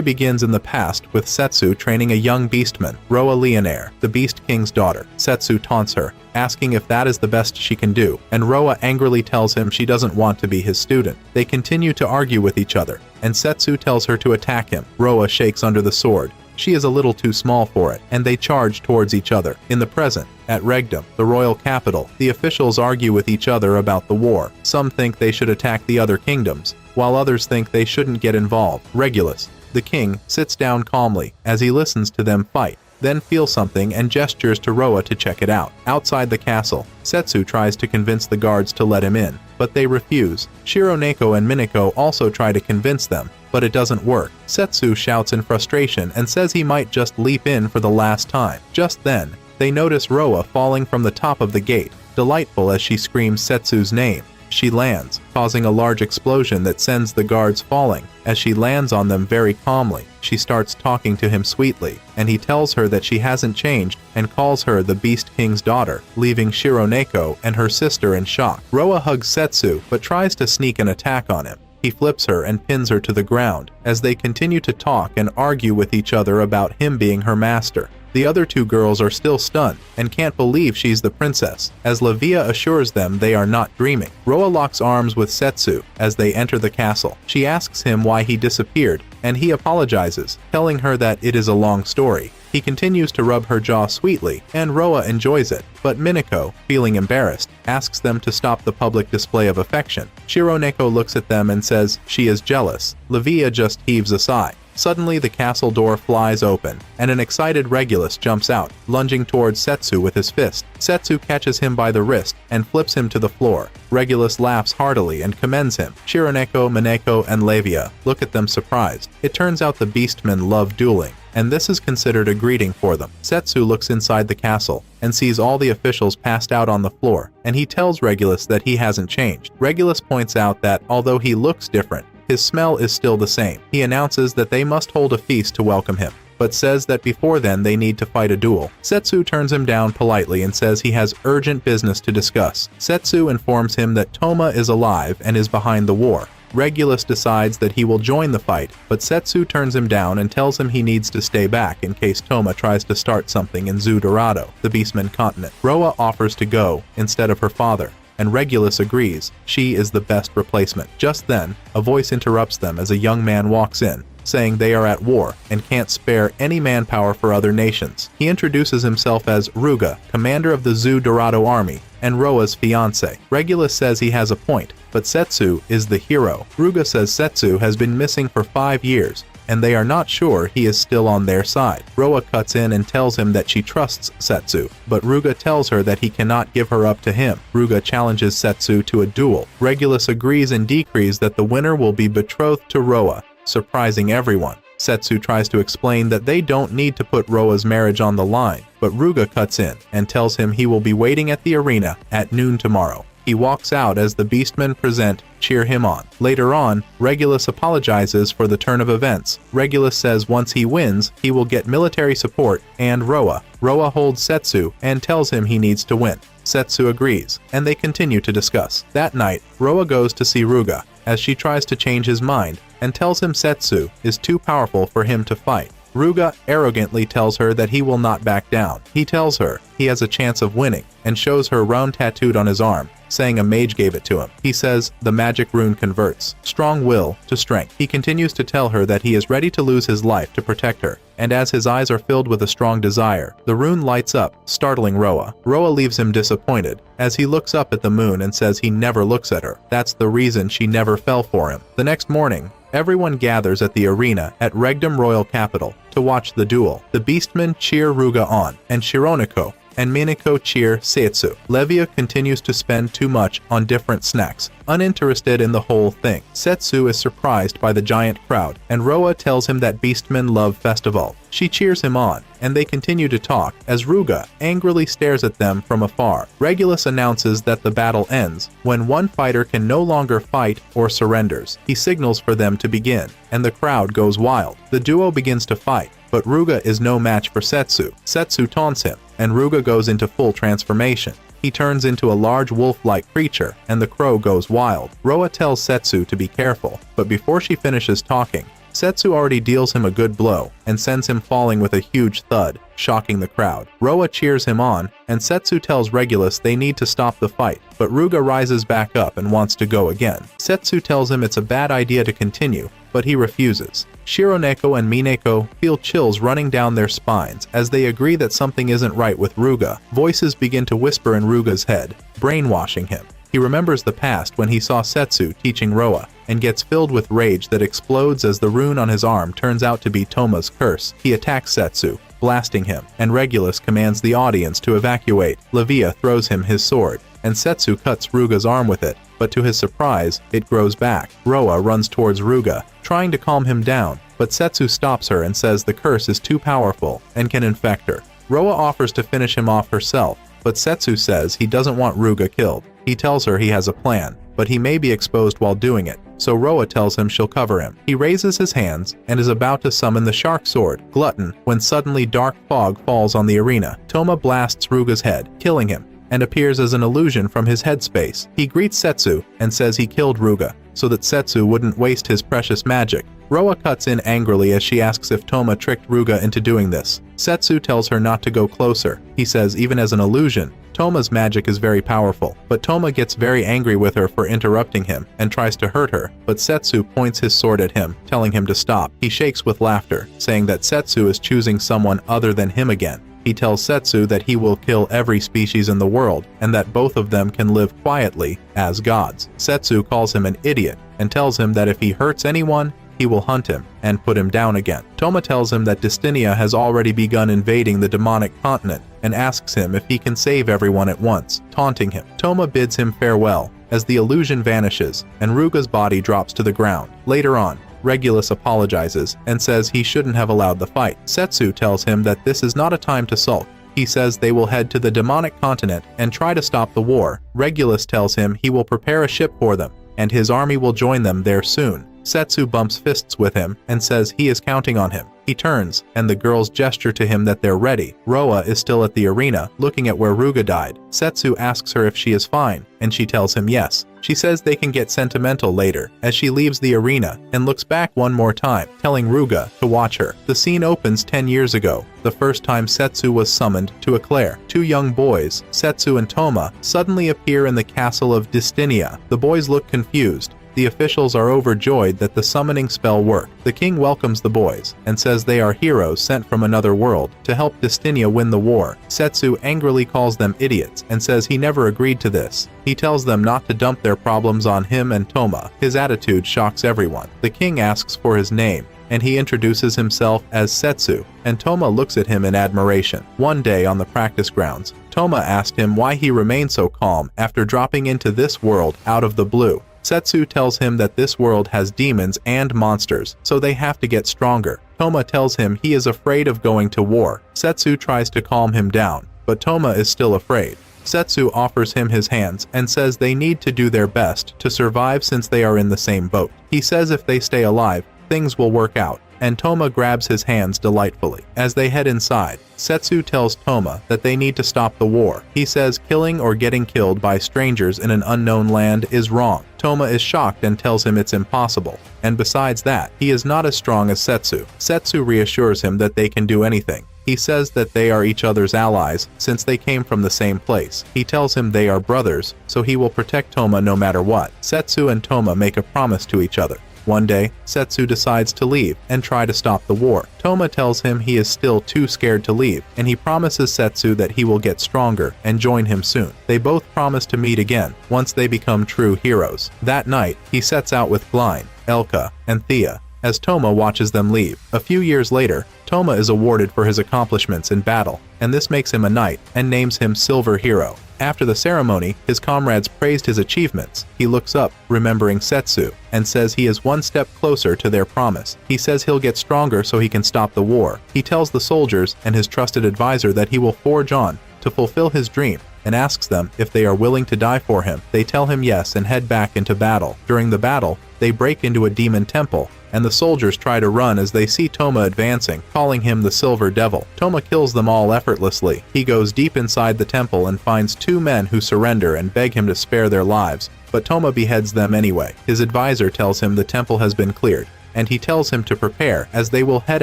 begins in the past with Setsu training a young beastman, Roa Leonair, the Beast King's daughter. Setsu taunts her, asking if that is the best she can do, and Roa angrily tells him she doesn't want to be his student. They continue to argue with each other, and Setsu tells her to attack him. Roa shakes under the sword. She is a little too small for it, and they charge towards each other. In the present, at Regdom, the royal capital, the officials argue with each other about the war. Some think they should attack the other kingdoms, while others think they shouldn't get involved. Regulus, the king, sits down calmly as he listens to them fight, then feels something and gestures to Roa to check it out. Outside the castle, Setsu tries to convince the guards to let him in, but they refuse. Shironeko and Mineko also try to convince them, but it doesn't work. Setsu shouts in frustration and says he might just leap in for the last time. Just then, they notice Roa falling from the top of the gate, delightful as she screams Setsu's name. She lands, causing a large explosion that sends the guards falling. As she lands on them very calmly, she starts talking to him sweetly, and he tells her that she hasn't changed and calls her the Beast King's daughter, leaving Shironeko and her sister in shock. Roa hugs Setsu but tries to sneak an attack on him. He flips her and pins her to the ground as they continue to talk and argue with each other about him being her master. The other two girls are still stunned and can't believe she's the princess, as Levia assures them they are not dreaming. Roa locks arms with Setsu as they enter the castle. She asks him why he disappeared, and he apologizes, telling her that it is a long story. He continues to rub her jaw sweetly, and Roa enjoys it, but Mineko, feeling embarrassed, asks them to stop the public display of affection. Shironeko looks at them and says she is jealous. Levia just heaves a sigh. Suddenly, the castle door flies open, and an excited Regulus jumps out, lunging towards Setsu with his fist. Setsu catches him by the wrist and flips him to the floor. Regulus laughs heartily and commends him. Shironeko, Mineko, and Levia look at them surprised. It turns out the beastmen love dueling, and this is considered a greeting for them. Setsu looks inside the castle and sees all the officials passed out on the floor, and he tells Regulus that he hasn't changed. Regulus points out that although he looks different, his smell is still the same. He announces that they must hold a feast to welcome him, but says that before then they need to fight a duel. Setsu turns him down politely and says he has urgent business to discuss. Setsu informs him that Toma is alive and is behind the war. Regulus decides that he will join the fight, but Setsu turns him down and tells him he needs to stay back in case Toma tries to start something in Zu Dorado, the Beastman continent. Roa offers to go instead of her father, and Regulus agrees she is the best replacement. Just then, a voice interrupts them as a young man walks in, saying they are at war and can't spare any manpower for other nations. He introduces himself as Ruga, commander of the Zu Dorado army, and Roa's fiancé. Regulus says he has a point, but Setsu is the hero. Ruga says Setsu has been missing for 5 years, and they are not sure he is still on their side. Roa cuts in and tells him that she trusts Setsu, but Ruga tells her that he cannot give her up to him. Ruga challenges Setsu to a duel. Regulus agrees and decrees that the winner will be betrothed to Roa, surprising everyone. Setsu tries to explain that they don't need to put Roa's marriage on the line, but Ruga cuts in and tells him he will be waiting at the arena at noon tomorrow. He walks out as the Beastmen present cheer him on. Later on, Regulus apologizes for the turn of events. Regulus says once he wins, he will get military support and Roa. Roa holds Setsu and tells him he needs to win. Setsu agrees, and they continue to discuss. That night, Roa goes to see Ruga, as she tries to change his mind, and tells him Setsu is too powerful for him to fight. Ruga arrogantly tells her that he will not back down. He tells her he has a chance of winning, and shows her rune tattooed on his arm. saying a mage gave it to him. He says the magic rune converts strong will to strength. He continues to tell her that he is ready to lose his life to protect her, and as his eyes are filled with a strong desire, the rune lights up, startling Roa. Roa leaves him disappointed as he looks up at the moon and says he never looks at her. That's the reason she never fell for him. The next morning, everyone gathers at the arena at Regdom Royal Capital to watch the duel. The beastmen cheer Ruga on, and Shironeko and Minako cheer Setsu. Levia continues to spend too much on different snacks, uninterested in the whole thing. Setsu is surprised by the giant crowd, and Roa tells him that beastmen love festival. She cheers him on, and they continue to talk as Ruga angrily stares at them from afar. Regulus announces that the battle ends when one fighter can no longer fight or surrenders. He signals for them to begin, and the crowd goes wild. The duo begins to fight, but Ruga is no match for Setsu. Setsu taunts him, and Ruga goes into full transformation. He turns into a large wolf-like creature, and the crow goes wild. Roa tells Setsu to be careful, but before she finishes talking, Setsu already deals him a good blow and sends him falling with a huge thud, shocking the crowd. Roa cheers him on, and Setsu tells Regulus they need to stop the fight, but Ruga rises back up and wants to go again. Setsu tells him it's a bad idea to continue, but he refuses. Shironeko and Minako feel chills running down their spines as they agree that something isn't right with Ruga. Voices begin to whisper in Ruga's head, brainwashing him. He remembers the past when he saw Setsu teaching Roa, and gets filled with rage that explodes as the rune on his arm turns out to be Toma's curse. He attacks Setsu, blasting him, and Regulus commands the audience to evacuate. Levia throws him his sword, and Setsu cuts Ruga's arm with it, but to his surprise, it grows back. Roa runs towards Ruga, trying to calm him down, but Setsu stops her and says the curse is too powerful and can infect her. Roa offers to finish him off herself, but Setsu says he doesn't want Ruga killed. He tells her he has a plan, but he may be exposed while doing it, so Roa tells him she'll cover him. He raises his hands and is about to summon the shark sword, Glutton, when suddenly dark fog falls on the arena. Toma blasts Ruga's head, killing him, and appears as an illusion from his headspace. He greets Setsu and says he killed Ruga, so that Setsu wouldn't waste his precious magic. Roa cuts in angrily as she asks if Toma tricked Ruga into doing this. Setsu tells her not to go closer. He says even as an illusion, Toma's magic is very powerful, but Toma gets very angry with her for interrupting him and tries to hurt her, but Setsu points his sword at him, telling him to stop. He shakes with laughter, saying that Setsu is choosing someone other than him again. He tells Setsu that he will kill every species in the world and that both of them can live quietly as gods. Setsu calls him an idiot and tells him that if he hurts anyone, he will hunt him and put him down again. Toma tells him that Distinia has already begun invading the demonic continent and asks him if he can save everyone at once, taunting him. Toma bids him farewell as the illusion vanishes and Ruga's body drops to the ground. Later on, Regulus apologizes and says he shouldn't have allowed the fight. Setsu tells him that this is not a time to sulk. He says they will head to the demonic continent and try to stop the war. Regulus tells him he will prepare a ship for them, and his army will join them there soon. Setsu bumps fists with him and says he is counting on him. He turns, and the girls gesture to him that they're ready. Roa is still at the arena, looking at where Ruga died. Setsu asks her if she is fine, and she tells him yes. She says they can get sentimental later, as she leaves the arena and looks back one more time, telling Ruga to watch her. The scene opens 10 years ago, the first time Setsu was summoned to Eclair. Two young boys, Setsu and Toma, suddenly appear in the castle of Distinia. The boys look confused. The officials are overjoyed that the summoning spell worked. The king welcomes the boys and says they are heroes sent from another world to help Distinia win the war. Setsu angrily calls them idiots and says he never agreed to this. He tells them not to dump their problems on him and Toma. His attitude shocks everyone. The king asks for his name, and he introduces himself as Setsu, and Toma looks at him in admiration. One day on the practice grounds, Toma asked him why he remained so calm after dropping into this world out of the blue. Setsu tells him that this world has demons and monsters, so they have to get stronger. Toma tells him he is afraid of going to war. Setsu tries to calm him down, but Toma is still afraid. Setsu offers him his hands and says they need to do their best to survive since they are in the same boat. He says if they stay alive, things will work out, and Toma grabs his hands delightfully. As they head inside, Setsu tells Toma that they need to stop the war. He says killing or getting killed by strangers in an unknown land is wrong. Toma is shocked and tells him it's impossible, and besides that, he is not as strong as Setsu. Setsu reassures him that they can do anything. He says that they are each other's allies since they came from the same place. He tells him they are brothers, so he will protect Toma no matter what. Setsu and Toma make a promise to each other. One day, Setsu decides to leave and try to stop the war. Toma tells him he is still too scared to leave, and he promises Setsu that he will get stronger and join him soon. They both promise to meet again once they become true heroes. That night, he sets out with Glein, Elka, and Thea, as Toma watches them leave. A few years later, Toma is awarded for his accomplishments in battle, and this makes him a knight and names him Silver Hero. After the ceremony, his comrades praised his achievements. He looks up, remembering Setsu, and says he is one step closer to their promise. He says he'll get stronger so he can stop the war. He tells the soldiers and his trusted advisor that he will forge on to fulfill his dream, and asks them if they are willing to die for him. They tell him yes and head back into battle. During the battle, they break into a demon temple, and the soldiers try to run as they see Toma advancing, calling him the Silver Devil. Toma kills them all effortlessly. He goes deep inside the temple and finds two men who surrender and beg him to spare their lives, but Toma beheads them anyway. His advisor tells him the temple has been cleared, and he tells him to prepare as they will head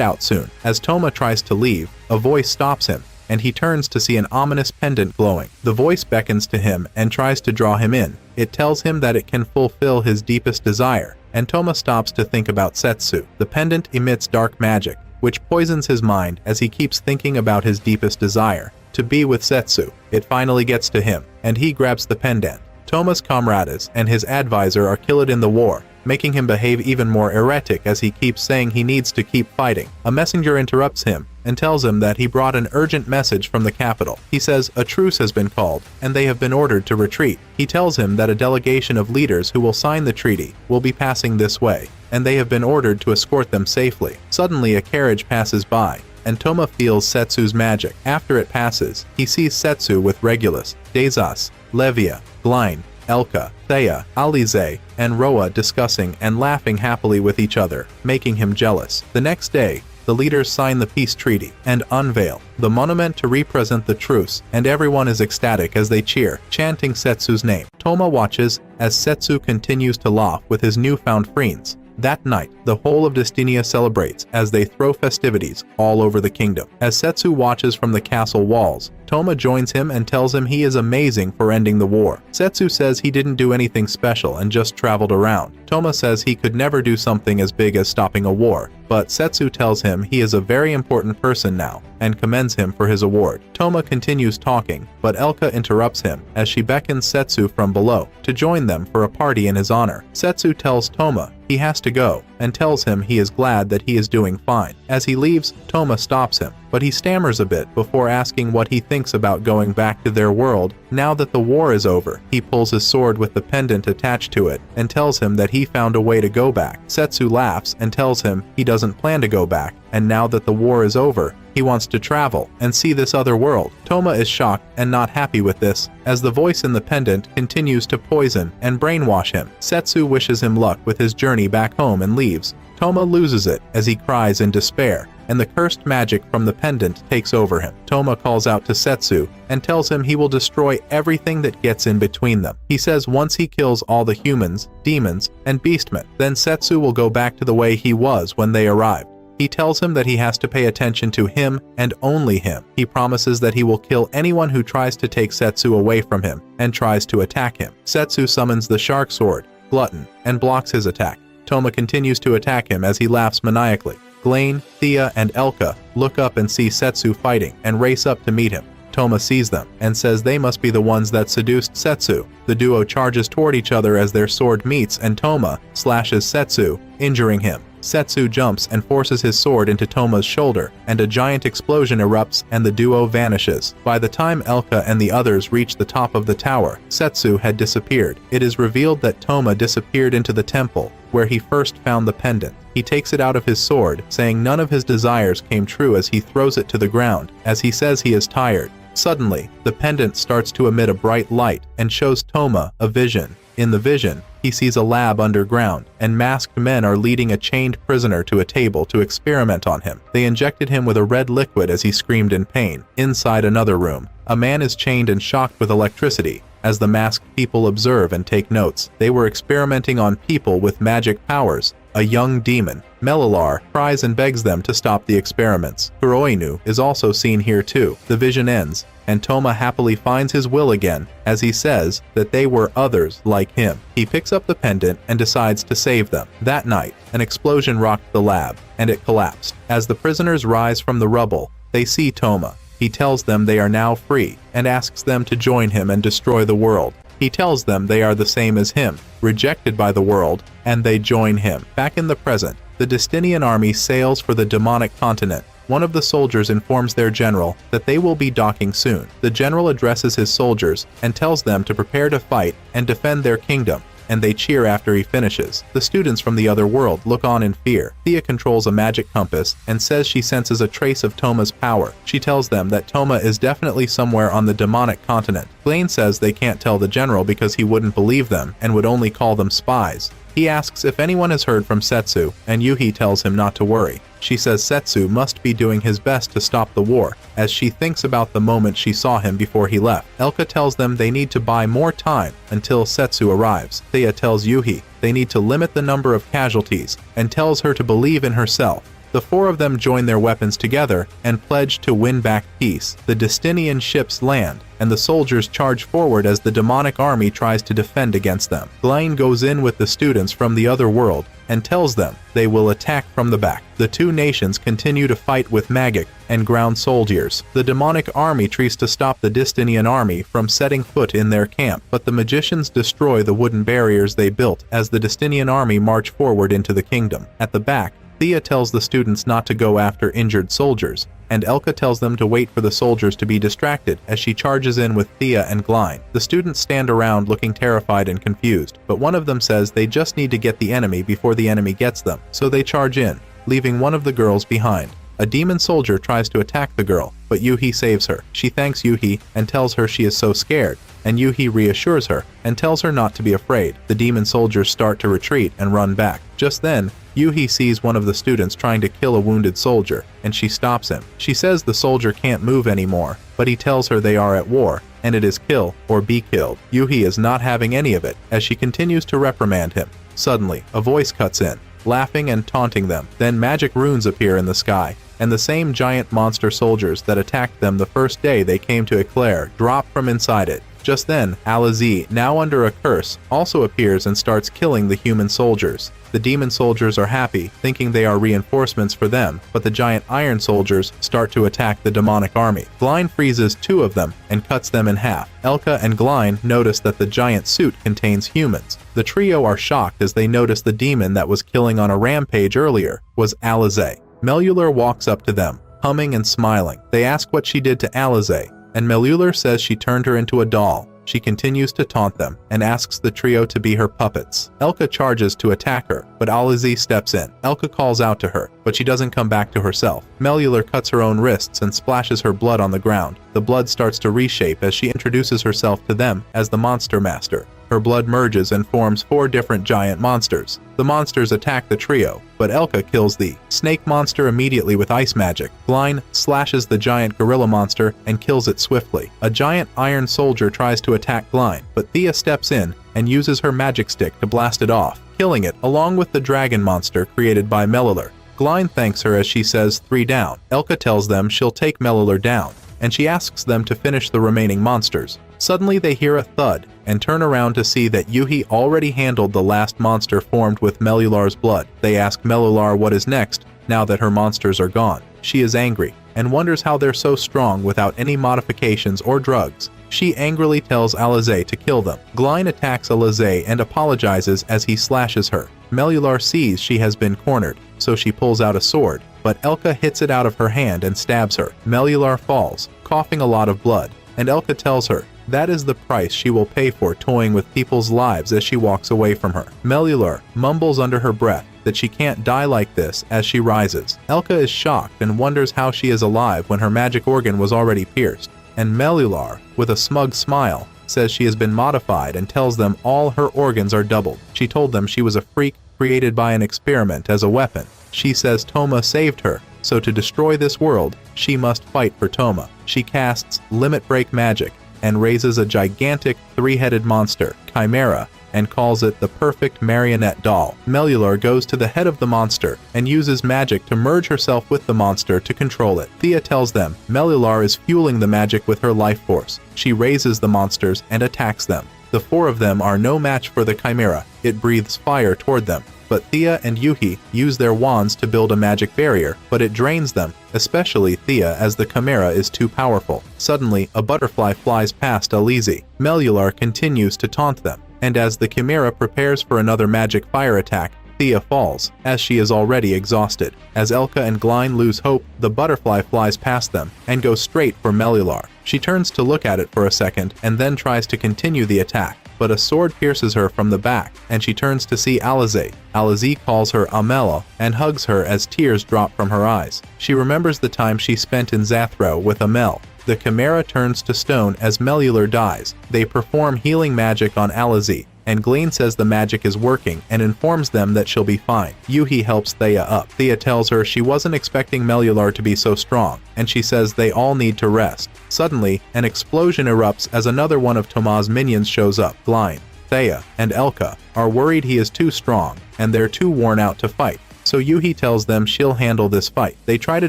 out soon. As Toma tries to leave, a voice stops him, and he turns to see an ominous pendant glowing. The voice beckons to him and tries to draw him in. It tells him that it can fulfill his deepest desire, and Toma stops to think about Setsu. The pendant emits dark magic, which poisons his mind as he keeps thinking about his deepest desire, to be with Setsu. It finally gets to him, and he grabs the pendant. Toma's comrades and his advisor are killed in the war, making him behave even more erratic as he keeps saying he needs to keep fighting. A messenger interrupts him and tells him that he brought an urgent message from the capital. He says a truce has been called, and they have been ordered to retreat. He tells him that a delegation of leaders who will sign the treaty will be passing this way, and they have been ordered to escort them safely. Suddenly a carriage passes by, and Toma feels Setsu's magic. After it passes, he sees Setsu with Regulus, Dazas, Levia, Glein, Elka, Thea, Alize, and Roa discussing and laughing happily with each other, making him jealous. The next day, the leaders sign the peace treaty and unveil the monument to represent the truce, and everyone is ecstatic as they cheer, chanting Setsu's name. Toma watches as Setsu continues to laugh with his newfound friends. That night, the whole of Destinia celebrates as they throw festivities all over the kingdom. As Setsu watches from the castle walls, Toma joins him and tells him he is amazing for ending the war. Setsu says he didn't do anything special and just traveled around. Toma says he could never do something as big as stopping a war, but Setsu tells him he is a very important person now and commends him for his award. Toma continues talking, but Elka interrupts him as she beckons Setsu from below to join them for a party in his honor. Setsu tells Toma he has to go and tells him he is glad that he is doing fine. As he leaves, Toma stops him, but he stammers a bit before asking what he thinks about going back to their world now that the war is over. He pulls his sword with the pendant attached to it and tells him that he found a way to go back. Setsu laughs and tells him he doesn't plan to go back, and now that the war is over, he wants to travel and see this other world. Toma is shocked and not happy with this, as the voice in the pendant continues to poison and brainwash him. Setsu wishes him luck with his journey back home and leaves. Toma loses it as he cries in despair, and the cursed magic from the pendant takes over him. Toma calls out to Setsu and tells him he will destroy everything that gets in between them. He says once he kills all the humans, demons, and beastmen, then Setsu will go back to the way he was when they arrived. He tells him that he has to pay attention to him and only him. He promises that he will kill anyone who tries to take Setsu away from him and tries to attack him. Setsu summons the Shark Sword, Glutton, and blocks his attack. Toma continues to attack him as he laughs maniacally. Glein, Thea, and Elka look up and see Setsu fighting and race up to meet him. Toma sees them and says they must be the ones that seduced Setsu. The duo charges toward each other as their sword meets, and Toma slashes Setsu, injuring him. Setsu jumps and forces his sword into Toma's shoulder, and a giant explosion erupts and the duo vanishes. By the time Elka and the others reach the top of the tower, Setsu had disappeared. It is revealed that Toma disappeared into the temple, where he first found the pendant. He takes it out of his sword, saying none of his desires came true as he throws it to the ground, as he says he is tired. Suddenly, the pendant starts to emit a bright light and shows Toma a vision. In the vision, he sees a lab underground, and masked men are leading a chained prisoner to a table to experiment on him. They injected him with a red liquid as he screamed in pain. Inside another room, a man is chained and shocked with electricity. As the masked people observe and take notes, they were experimenting on people with magic powers. a young demon. Melilar cries and begs them to stop the experiments. Kuroinu is also seen here too. The vision ends, and Toma happily finds his will again, as he says that they were others like him. He picks up the pendant and decides to save them. That night, an explosion rocked the lab, and it collapsed. As the prisoners rise from the rubble, they see Toma. He tells them they are now free, and asks them to join him and destroy the world. He tells them they are the same as him, rejected by the world, and they join him. Back in the present, the Destinian army sails for the demonic continent. One of the soldiers informs their general that they will be docking soon. The general addresses his soldiers and tells them to prepare to fight and defend their kingdom, and they cheer after he finishes. The students from the other world look on in fear. Thea controls a magic compass and says she senses a trace of Toma's power. She tells them that Toma is definitely somewhere on the demonic continent. Blaine says they can't tell the general because he wouldn't believe them and would only call them spies. He asks if anyone has heard from Setsu, and Yuhi tells him not to worry. She says Setsu must be doing his best to stop the war, as she thinks about the moment she saw him before he left. Elka tells them they need to buy more time until Setsu arrives. Thea tells Yuhi they need to limit the number of casualties, and tells her to believe in herself. The four of them join their weapons together and pledge to win back peace. The Destinian ships land, and the soldiers charge forward as the demonic army tries to defend against them. Blaine goes in with the students from the other world and tells them they will attack from the back. The two nations continue to fight with magic and ground soldiers. The demonic army tries to stop the Destinian army from setting foot in their camp, but the magicians destroy the wooden barriers they built as the Destinian army march forward into the kingdom. At the back, Thea tells the students not to go after injured soldiers, and Elka tells them to wait for the soldiers to be distracted as she charges in with Thea and Glein. The students stand around looking terrified and confused, but one of them says they just need to get the enemy before the enemy gets them, so they charge in, leaving one of the girls behind. A demon soldier tries to attack the girl, but Yuhi saves her. She thanks Yuhi and tells her she is so scared, and Yuhi reassures her and tells her not to be afraid. The demon soldiers start to retreat and run back. Just then, Yuhi sees one of the students trying to kill a wounded soldier, and she stops him. She says the soldier can't move anymore, but he tells her they are at war, and it is kill or be killed. Yuhi is not having any of it, as she continues to reprimand him. Suddenly, a voice cuts in, laughing and taunting them. Then magic runes appear in the sky, and the same giant monster soldiers that attacked them the first day they came to Eclair drop from inside it. Just then, Alize, now under a curse, also appears and starts killing the human soldiers. The demon soldiers are happy, thinking they are reinforcements for them, but the giant iron soldiers start to attack the demonic army. Glein freezes two of them and cuts them in half. Elka and Glein notice that the giant suit contains humans. The trio are shocked as they notice the demon that was killing on a rampage earlier was Alize. Melular walks up to them, humming and smiling. They ask what she did to Alize, and Melular says she turned her into a doll. She continues to taunt them and asks the trio to be her puppets. Elka charges to attack her, but Alize steps in. Elka calls out to her, but she doesn't come back to herself. Melular cuts her own wrists and splashes her blood on the ground. The blood starts to reshape as she introduces herself to them as the Monster Master. Her blood merges and forms 4 different giant monsters. The monsters attack the trio, but Elka kills the snake monster immediately with ice magic. Glein slashes the giant gorilla monster and kills it swiftly. A giant iron soldier tries to attack Glein, but Thea steps in and uses her magic stick to blast it off, killing it along with the dragon monster created by Melular. Glein thanks her as she says 3 down. Elka tells them she'll take Melular down, and she asks them to finish the remaining monsters. Suddenly they hear a thud and turn around to see that Yuhi already handled the last monster formed with Melular's blood. They ask Melular what is next now that her monsters are gone. She is angry and wonders how they're so strong without any modifications or drugs. She angrily tells Alize to kill them. Glein attacks Alize and apologizes as he slashes her. Melular sees she has been cornered, so she pulls out a sword, but Elka hits it out of her hand and stabs her. Melular falls, coughing a lot of blood, and Elka tells her that is the price she will pay for toying with people's lives as she walks away from her. Melular mumbles under her breath that she can't die like this as she rises. Elka is shocked and wonders how she is alive when her magic organ was already pierced, and Melular, with a smug smile, says she has been modified and tells them all her organs are doubled. She told them she was a freak created by an experiment as a weapon. She says Toma saved her, so to destroy this world, she must fight for Toma. She casts limit break magic and raises a gigantic 3-headed monster, Chimera, and calls it the perfect marionette doll. Mellular goes to the head of the monster and uses magic to merge herself with the monster to control it. Thea tells them Mellular is fueling the magic with her life force. She raises the monsters and attacks them. The four of them are no match for the Chimera. It breathes fire toward them. But Thea and Yuhi use their wands to build a magic barrier, but it drains them, especially Thea, as the Chimera is too powerful. Suddenly, a butterfly flies past Alizi. Mellular continues to taunt them, and as the Chimera prepares for another magic fire attack, Thea falls, as she is already exhausted. As Elka and Glein lose hope, the butterfly flies past them and goes straight for Mellular. She turns to look at it for a second and then tries to continue the attack, but a sword pierces her from the back, and she turns to see Alizi. Alizi calls her Amela and hugs her as tears drop from her eyes. She remembers the time she spent in Zathro with Amel. The Chimera turns to stone as Mellular dies. They perform healing magic on Alizi, and Glein says the magic is working and informs them that she'll be fine. Yuhi helps Thea up. Thea tells her she wasn't expecting Mellular to be so strong, and she says they all need to rest. Suddenly, an explosion erupts as another one of Toma's minions shows up. Glein, Thea, and Elka are worried he is too strong, and they're too worn out to fight. So Yuhi tells them she'll handle this fight. They try to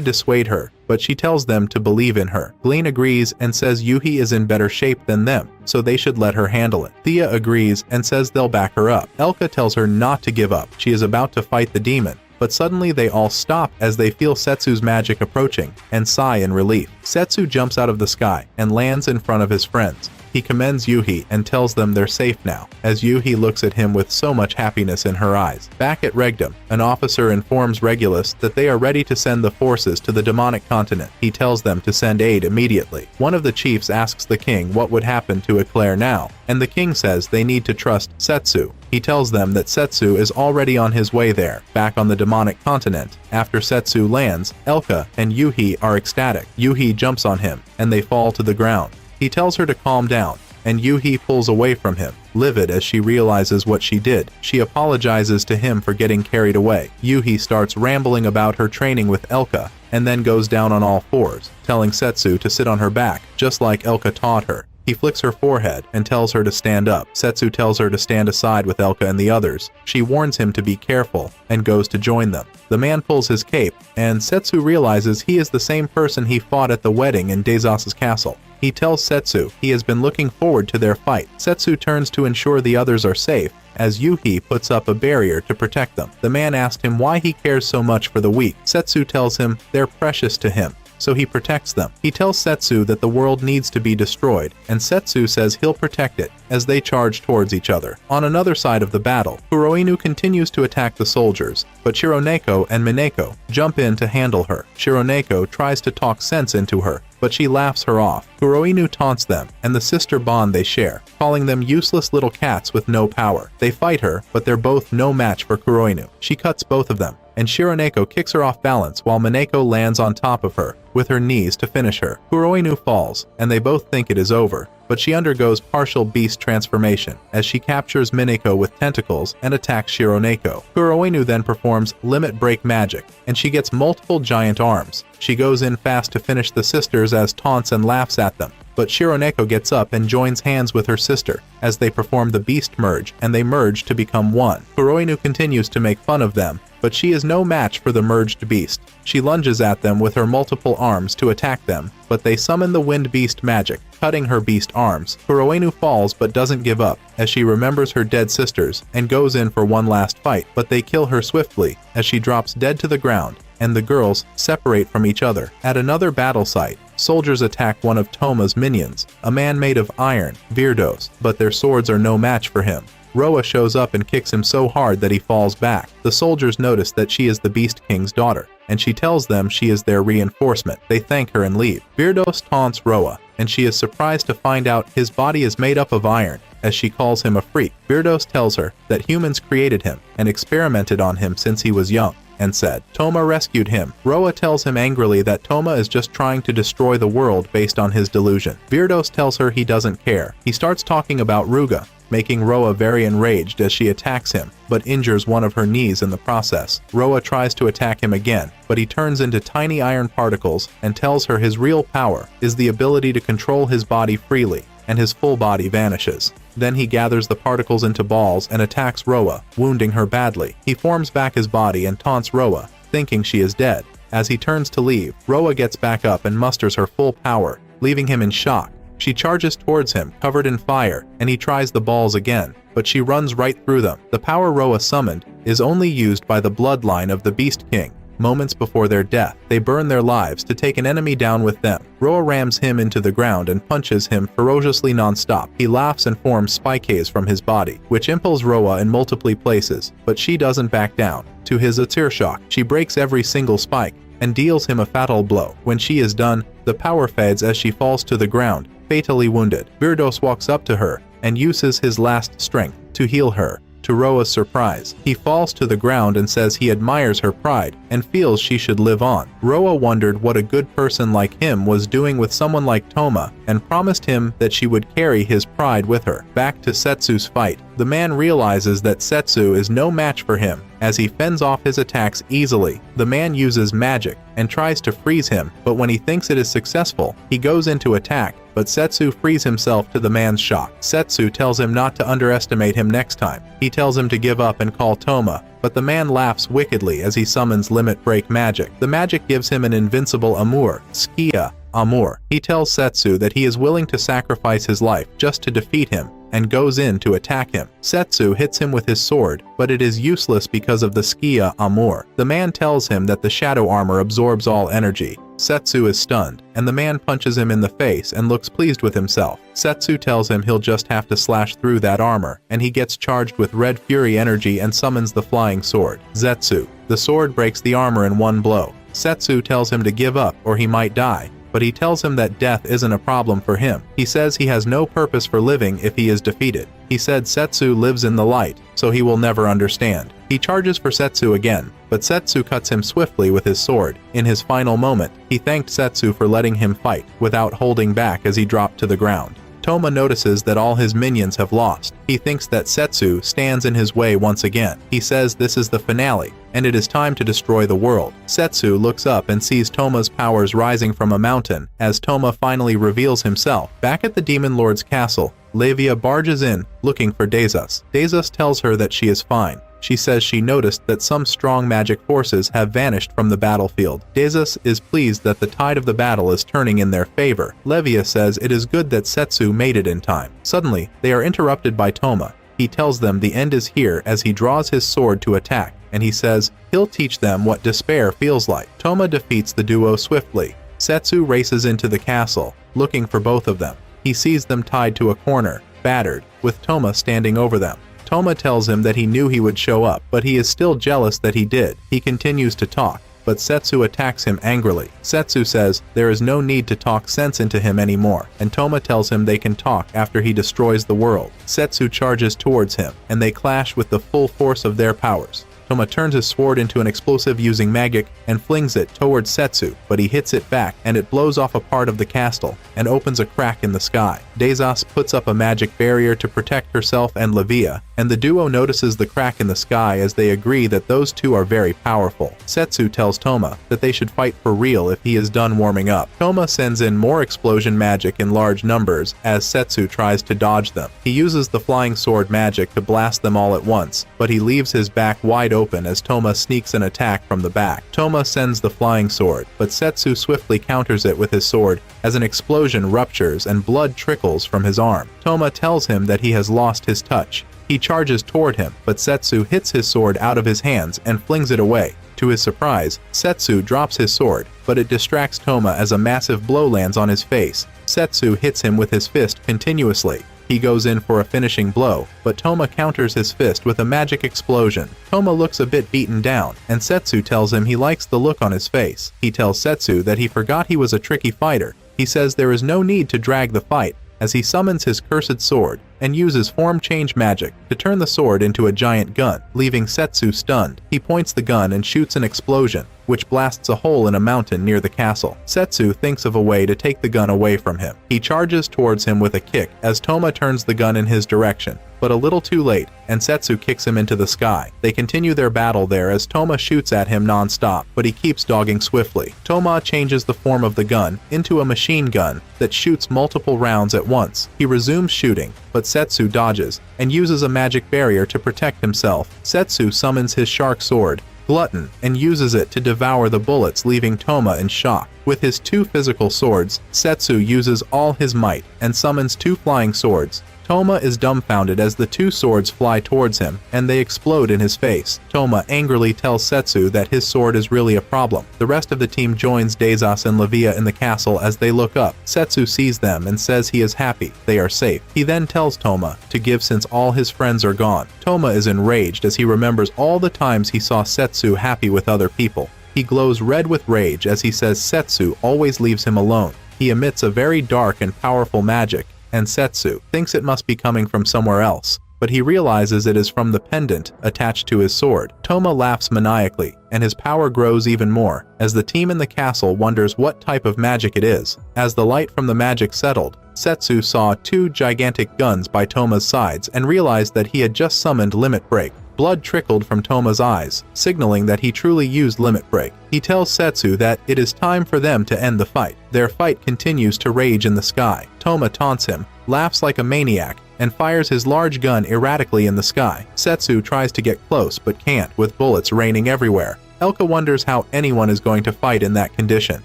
dissuade her, but she tells them to believe in her. Glein agrees and says Yuhi is in better shape than them, so they should let her handle it. Thea agrees and says they'll back her up. Elka tells her not to give up. She is about to fight the demon, but suddenly they all stop as they feel Setsu's magic approaching and sigh in relief. Setsu jumps out of the sky and lands in front of his friends. He commends Yuhi and tells them they're safe now, as Yuhi looks at him with so much happiness in her eyes. Back at Regdom, an officer informs Regulus that they are ready to send the forces to the demonic continent. He tells them to send aid immediately. One of the chiefs asks the king what would happen to Eclair now, and the king says they need to trust Setsu. He tells them that Setsu is already on his way there. Back on the demonic continent, after Setsu lands, Elka and Yuhi are ecstatic. Yuhi jumps on him, and they fall to the ground. He tells her to calm down, and Yuhi pulls away from him, livid as she realizes what she did. She apologizes to him for getting carried away. Yuhi starts rambling about her training with Elka, and then goes down on all fours, telling Setsu to sit on her back, just like Elka taught her. He flicks her forehead and tells her to stand up. Setsu tells her to stand aside with Elka and the others. She warns him to be careful and goes to join them. The man pulls his cape, and Setsu realizes he is the same person he fought at the wedding in Dazos' castle. He tells Setsu he has been looking forward to their fight. Setsu turns to ensure the others are safe, as Yuhi puts up a barrier to protect them. The man asks him why he cares so much for the weak. Setsu tells him they're precious to him, so he protects them. He tells Setsu that the world needs to be destroyed, and Setsu says he'll protect it as they charge towards each other. On another side of the battle, Kuroinu continues to attack the soldiers, but Shironeko and Mineko jump in to handle her. Shironeko tries to talk sense into her, but she laughs her off. Kuroinu taunts them and the sister bond they share, calling them useless little cats with no power. They fight her, but they're both no match for Kuroinu. She cuts both of them, and Shironeko kicks her off balance while Mineko lands on top of her with her knees to finish her. Kuroinu falls, and they both think it is over, but she undergoes partial beast transformation as she captures Mineko with tentacles and attacks Shironeko. Kuroinu then performs limit break magic, and she gets multiple giant arms. She goes in fast to finish the sisters as taunts and laughs at them, but Shironeko gets up and joins hands with her sister as they perform the beast merge, and they merge to become one. Kuroinu continues to make fun of them, but she is no match for the merged beast. She lunges at them with her multiple arms to attack them, but they summon the wind beast magic, cutting her beast arms. Kuroinu falls but doesn't give up, as she remembers her dead sisters and goes in for one last fight, but they kill her swiftly as she drops dead to the ground, and the girls separate from each other. At another battle site, soldiers attack one of Toma's minions, a man made of iron, Virdos, but their swords are no match for him. Roa shows up and kicks him so hard that he falls back. The soldiers notice that she is the Beast King's daughter, and she tells them she is their reinforcement. They thank her and leave. Virdos taunts Roa, and she is surprised to find out his body is made up of iron, as she calls him a freak. Virdos tells her that humans created him and experimented on him since he was young, and said Toma rescued him. Roa tells him angrily that Toma is just trying to destroy the world based on his delusion. Virdos tells her he doesn't care. He starts talking about Ruga, making Roa very enraged as she attacks him, but injures one of her knees in the process. Roa tries to attack him again, but he turns into tiny iron particles and tells her his real power is the ability to control his body freely. and his full body vanishes. Then he gathers the particles into balls and attacks Roa, wounding her badly. He forms back his body and taunts Roa, thinking she is dead. As he turns to leave, Roa gets back up and musters her full power, leaving him in shock. She charges towards him, covered in fire, and he tries the balls again, but she runs right through them. The power Roa summoned is only used by the bloodline of the Beast King. Moments before their death, they burn their lives to take an enemy down with them. Roa rams him into the ground and punches him ferociously non-stop. He laughs and forms spikes from his body, which impales Roa in multiple places, but she doesn't back down. To his utter shock, she breaks every single spike and deals him a fatal blow. When she is done, the power fades as she falls to the ground, fatally wounded. Virdos walks up to her and uses his last strength to heal her. To Roa's surprise, he falls to the ground and says he admires her pride and feels she should live on. Roa wondered what a good person like him was doing with someone like Toma and promised him that she would carry his pride with her. Back to Setsu's fight, the man realizes that Setsu is no match for him as he fends off his attacks easily. The man uses magic and tries to freeze him, but when he thinks it is successful, he goes into attack, but Setsu frees himself to the man's shock. Setsu tells him not to underestimate him next time. He tells him to give up and call Toma, but the man laughs wickedly as he summons limit break magic. The magic gives him an invincible Amour, Skia Amour. He tells Setsu that he is willing to sacrifice his life just to defeat him, and goes in to attack him. Setsu hits him with his sword, but it is useless because of the Skia Amour. The man tells him that the shadow armor absorbs all energy. Setsu is stunned, and the man punches him in the face and looks pleased with himself. Setsu tells him he'll just have to slash through that armor, and he gets charged with red fury energy and summons the flying sword, Zetsu. The sword breaks the armor in one blow. Setsu tells him to give up or he might die, but he tells him that death isn't a problem for him. He says he has no purpose for living if he is defeated. He said Setsu lives in the light, so he will never understand. He charges for Setsu again, but Setsu cuts him swiftly with his sword. In his final moment, he thanked Setsu for letting him fight, without holding back as he dropped to the ground. Toma notices that all his minions have lost. He thinks that Setsu stands in his way once again. He says this is the finale, and it is time to destroy the world. Setsu looks up and sees Toma's powers rising from a mountain as Toma finally reveals himself. Back at the Demon Lord's castle, Levia barges in, looking for Dazus. Dazus tells her that she is fine. She says she noticed that some strong magic forces have vanished from the battlefield. Dazus is pleased that the tide of the battle is turning in their favor. Levia says it is good that Setsu made it in time. Suddenly, they are interrupted by Toma. He tells them the end is here as he draws his sword to attack, and he says he'll teach them what despair feels like. Toma defeats the duo swiftly. Setsu races into the castle, looking for both of them. He sees them tied to a corner, battered, with Toma standing over them. Toma tells him that he knew he would show up, but he is still jealous that he did. He continues to talk, but Setsu attacks him angrily. Setsu says there is no need to talk sense into him anymore, and Toma tells him they can talk after he destroys the world. Setsu charges towards him, and they clash with the full force of their powers. Toma turns his sword into an explosive using magic and flings it towards Setsu, but he hits it back and it blows off a part of the castle and opens a crack in the sky. Dazus puts up a magic barrier to protect herself and Levia, and the duo notices the crack in the sky as they agree that those two are very powerful. Setsu tells Toma that they should fight for real if he is done warming up. Toma sends in more explosion magic in large numbers as Setsu tries to dodge them. He uses the flying sword magic to blast them all at once, but he leaves his back wide open as Toma sneaks an attack from the back. Toma sends the flying sword, but Setsu swiftly counters it with his sword as an explosion ruptures and blood trickles from his arm. Toma tells him that he has lost his touch. He charges toward him, but Setsu hits his sword out of his hands and flings it away. To his surprise, Setsu drops his sword, but it distracts Toma as a massive blow lands on his face. Setsu hits him with his fist continuously. He goes in for a finishing blow, but Toma counters his fist with a magic explosion. Toma looks a bit beaten down, and Setsu tells him he likes the look on his face. He tells Setsu that he forgot he was a tricky fighter. He says there is no need to drag the fight, as he summons his cursed sword and uses form change magic to turn the sword into a giant gun, leaving Setsu stunned. He points the gun and shoots an explosion, which blasts a hole in a mountain near the castle. Setsu thinks of a way to take the gun away from him. He charges towards him with a kick as Toma turns the gun in his direction, but a little too late, and Setsu kicks him into the sky. They continue their battle there as Toma shoots at him non-stop, but he keeps dogging swiftly. Toma changes the form of the gun into a machine gun that shoots multiple rounds at once. He resumes shooting, but Setsu dodges and uses a magic barrier to protect himself. Setsu summons his shark sword, Glutton, and uses it to devour the bullets, leaving Toma in shock. With his two physical swords, Setsu uses all his might and summons two flying swords. Toma is dumbfounded as the two swords fly towards him, and they explode in his face. Toma angrily tells Setsu that his sword is really a problem. The rest of the team joins Dazas and Lavia in the castle as they look up. Setsu sees them and says he is happy they are safe. He then tells Toma to give since all his friends are gone. Toma is enraged as he remembers all the times he saw Setsu happy with other people. He glows red with rage as he says Setsu always leaves him alone. He emits a very dark and powerful magic, and Setsu thinks it must be coming from somewhere else, but he realizes it is from the pendant attached to his sword. Toma laughs maniacally, and his power grows even more, as the team in the castle wonders what type of magic it is. As the light from the magic settled, Setsu saw two gigantic guns by Toma's sides and realized that he had just summoned Limit Break. Blood trickled from Toma's eyes, signaling that he truly used Limit Break. He tells Setsu that it is time for them to end the fight. Their fight continues to rage in the sky. Toma taunts him, laughs like a maniac, and fires his large gun erratically in the sky. Setsu tries to get close but can't, with bullets raining everywhere. Elka wonders how anyone is going to fight in that condition,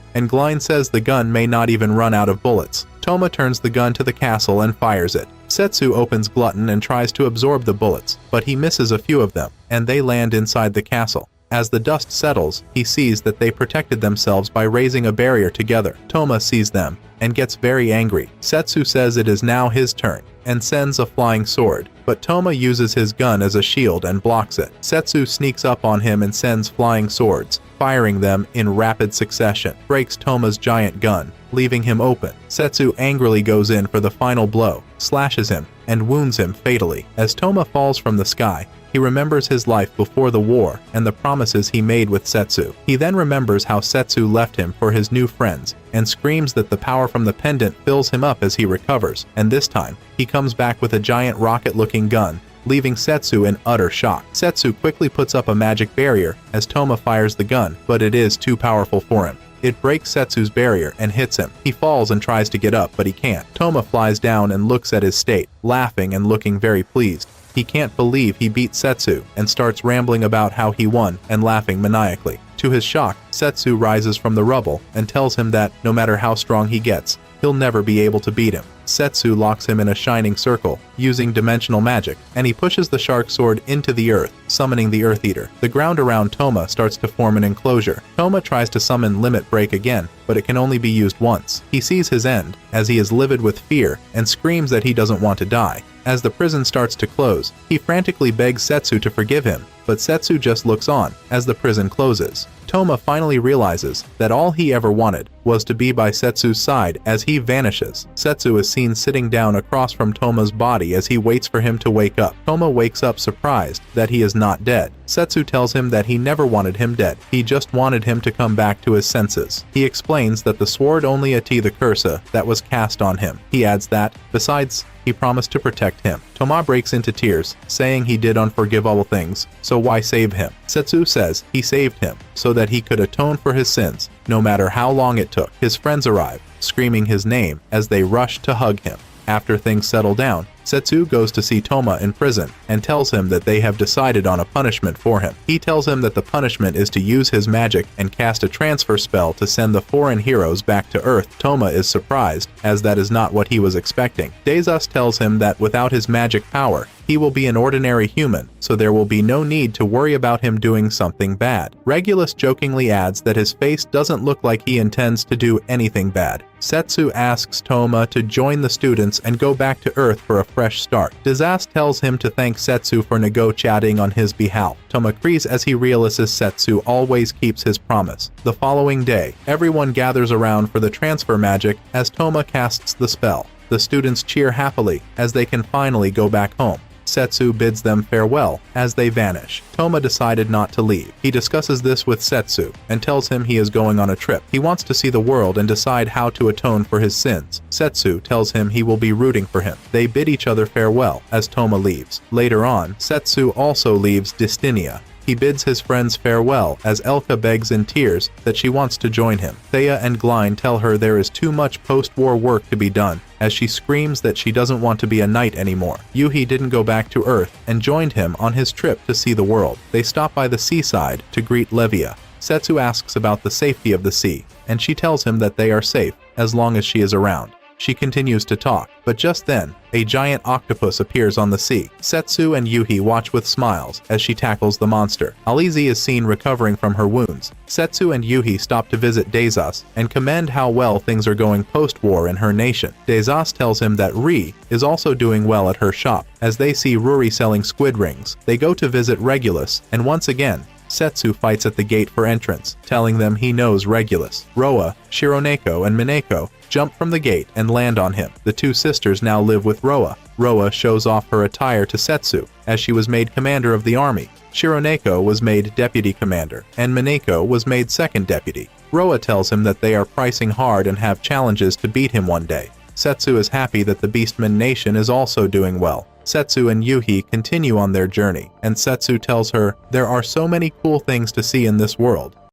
and Glein says the gun may not even run out of bullets. Toma turns the gun to the castle and fires it. Setsu opens Glutton and tries to absorb the bullets, but he misses a few of them, and they land inside the castle. As the dust settles, he sees that they protected themselves by raising a barrier together. Toma sees them and gets very angry. Setsu says it is now his turn and sends a flying sword, but Toma uses his gun as a shield and blocks it. Setsu sneaks up on him and sends flying swords, firing them in rapid succession. Breaks Toma's giant gun, leaving him open. Setsu angrily goes in for the final blow, slashes him, and wounds him fatally. As Toma falls from the sky, he remembers his life before the war and the promises he made with Setsu. He then remembers how Setsu left him for his new friends and screams that the power from the pendant fills him up as he recovers, and this time, he comes back with a giant rocket-looking gun, leaving Setsu in utter shock. Setsu quickly puts up a magic barrier as Toma fires the gun, but it is too powerful for him. It breaks Setsu's barrier and hits him. He falls and tries to get up, but he can't. Toma flies down and looks at his state, laughing and looking very pleased. He can't believe he beat Setsu and starts rambling about how he won and laughing maniacally. To his shock, Setsu rises from the rubble and tells him that no matter how strong he gets, he'll never be able to beat him. Setsu locks him in a shining circle, using dimensional magic, and he pushes the shark sword into the earth, summoning the Earth Eater. The ground around Toma starts to form an enclosure. Toma tries to summon Limit Break again, but it can only be used once. He sees his end, as he is livid with fear, and screams that he doesn't want to die. As the prison starts to close, he frantically begs Setsu to forgive him, but Setsu just looks on as the prison closes. Toma finally realizes that all he ever wanted was to be by Setsu's side as he vanishes. Setsu is seen sitting down across from Toma's body as he waits for him to wake up. Toma wakes up surprised that he is not dead. Setsu tells him that he never wanted him dead. He just wanted him to come back to his senses. He explains that the sword only ate the curse that was cast on him. He adds that, besides, he promised to protect him. Toma breaks into tears, saying he did unforgivable things, so why save him? Setsu says he saved him so that he could atone for his sins, no matter how long it took. His friends arrive, screaming his name as they rush to hug him. After things settle down, Setsu goes to see Toma in prison and tells him that they have decided on a punishment for him. He tells him that the punishment is to use his magic and cast a transfer spell to send the foreign heroes back to Earth. Toma is surprised, as that is not what he was expecting. Dazas tells him that without his magic power, he will be an ordinary human, so there will be no need to worry about him doing something bad. Regulus jokingly adds that his face doesn't look like he intends to do anything bad. Setsu asks Toma to join the students and go back to Earth for a fresh start. Dazas tells him to thank Setsu for negotiating on his behalf. Toma agrees as he realizes Setsu always keeps his promise. The following day, everyone gathers around for the transfer magic as Toma casts the spell. The students cheer happily as they can finally go back home. Setsu bids them farewell as they vanish. Toma decided not to leave. He discusses this with Setsu and tells him he is going on a trip. He wants to see the world and decide how to atone for his sins. Setsu tells him he will be rooting for him. They bid each other farewell as Toma leaves. Later on, Setsu also leaves Dystinia. He bids his friends farewell as Elka begs in tears that she wants to join him. Thea and Glein tell her there is too much post-war work to be done, as she screams that she doesn't want to be a knight anymore. Yuhi didn't go back to Earth and joined him on his trip to see the world. They stop by the seaside to greet Levia. Setsu asks about the safety of the sea, and she tells him that they are safe as long as she is around. She continues to talk, but just then, a giant octopus appears on the sea. Setsu and Yuhi watch with smiles as she tackles the monster. Alize is seen recovering from her wounds. Setsu and Yuhi stop to visit Dazas and commend how well things are going post-war in her nation. Dazas tells him that Ri is also doing well at her shop. As they see Ruri selling squid rings, they go to visit Regulus, and once again, Setsu fights at the gate for entrance, telling them he knows Regulus. Roa, Shironeko, and Mineko jump from the gate and land on him. The two sisters now live with Roa. Roa shows off her attire to Setsu, as she was made commander of the army. Shironeko was made deputy commander, and Mineko was made second deputy. Roa tells him that they are pricing hard and have challenges to beat him one day. Setsu is happy that the Beastman nation is also doing well. Setsu and Yuhi continue on their journey, and Setsu tells her, "There are so many cool things to see in this world.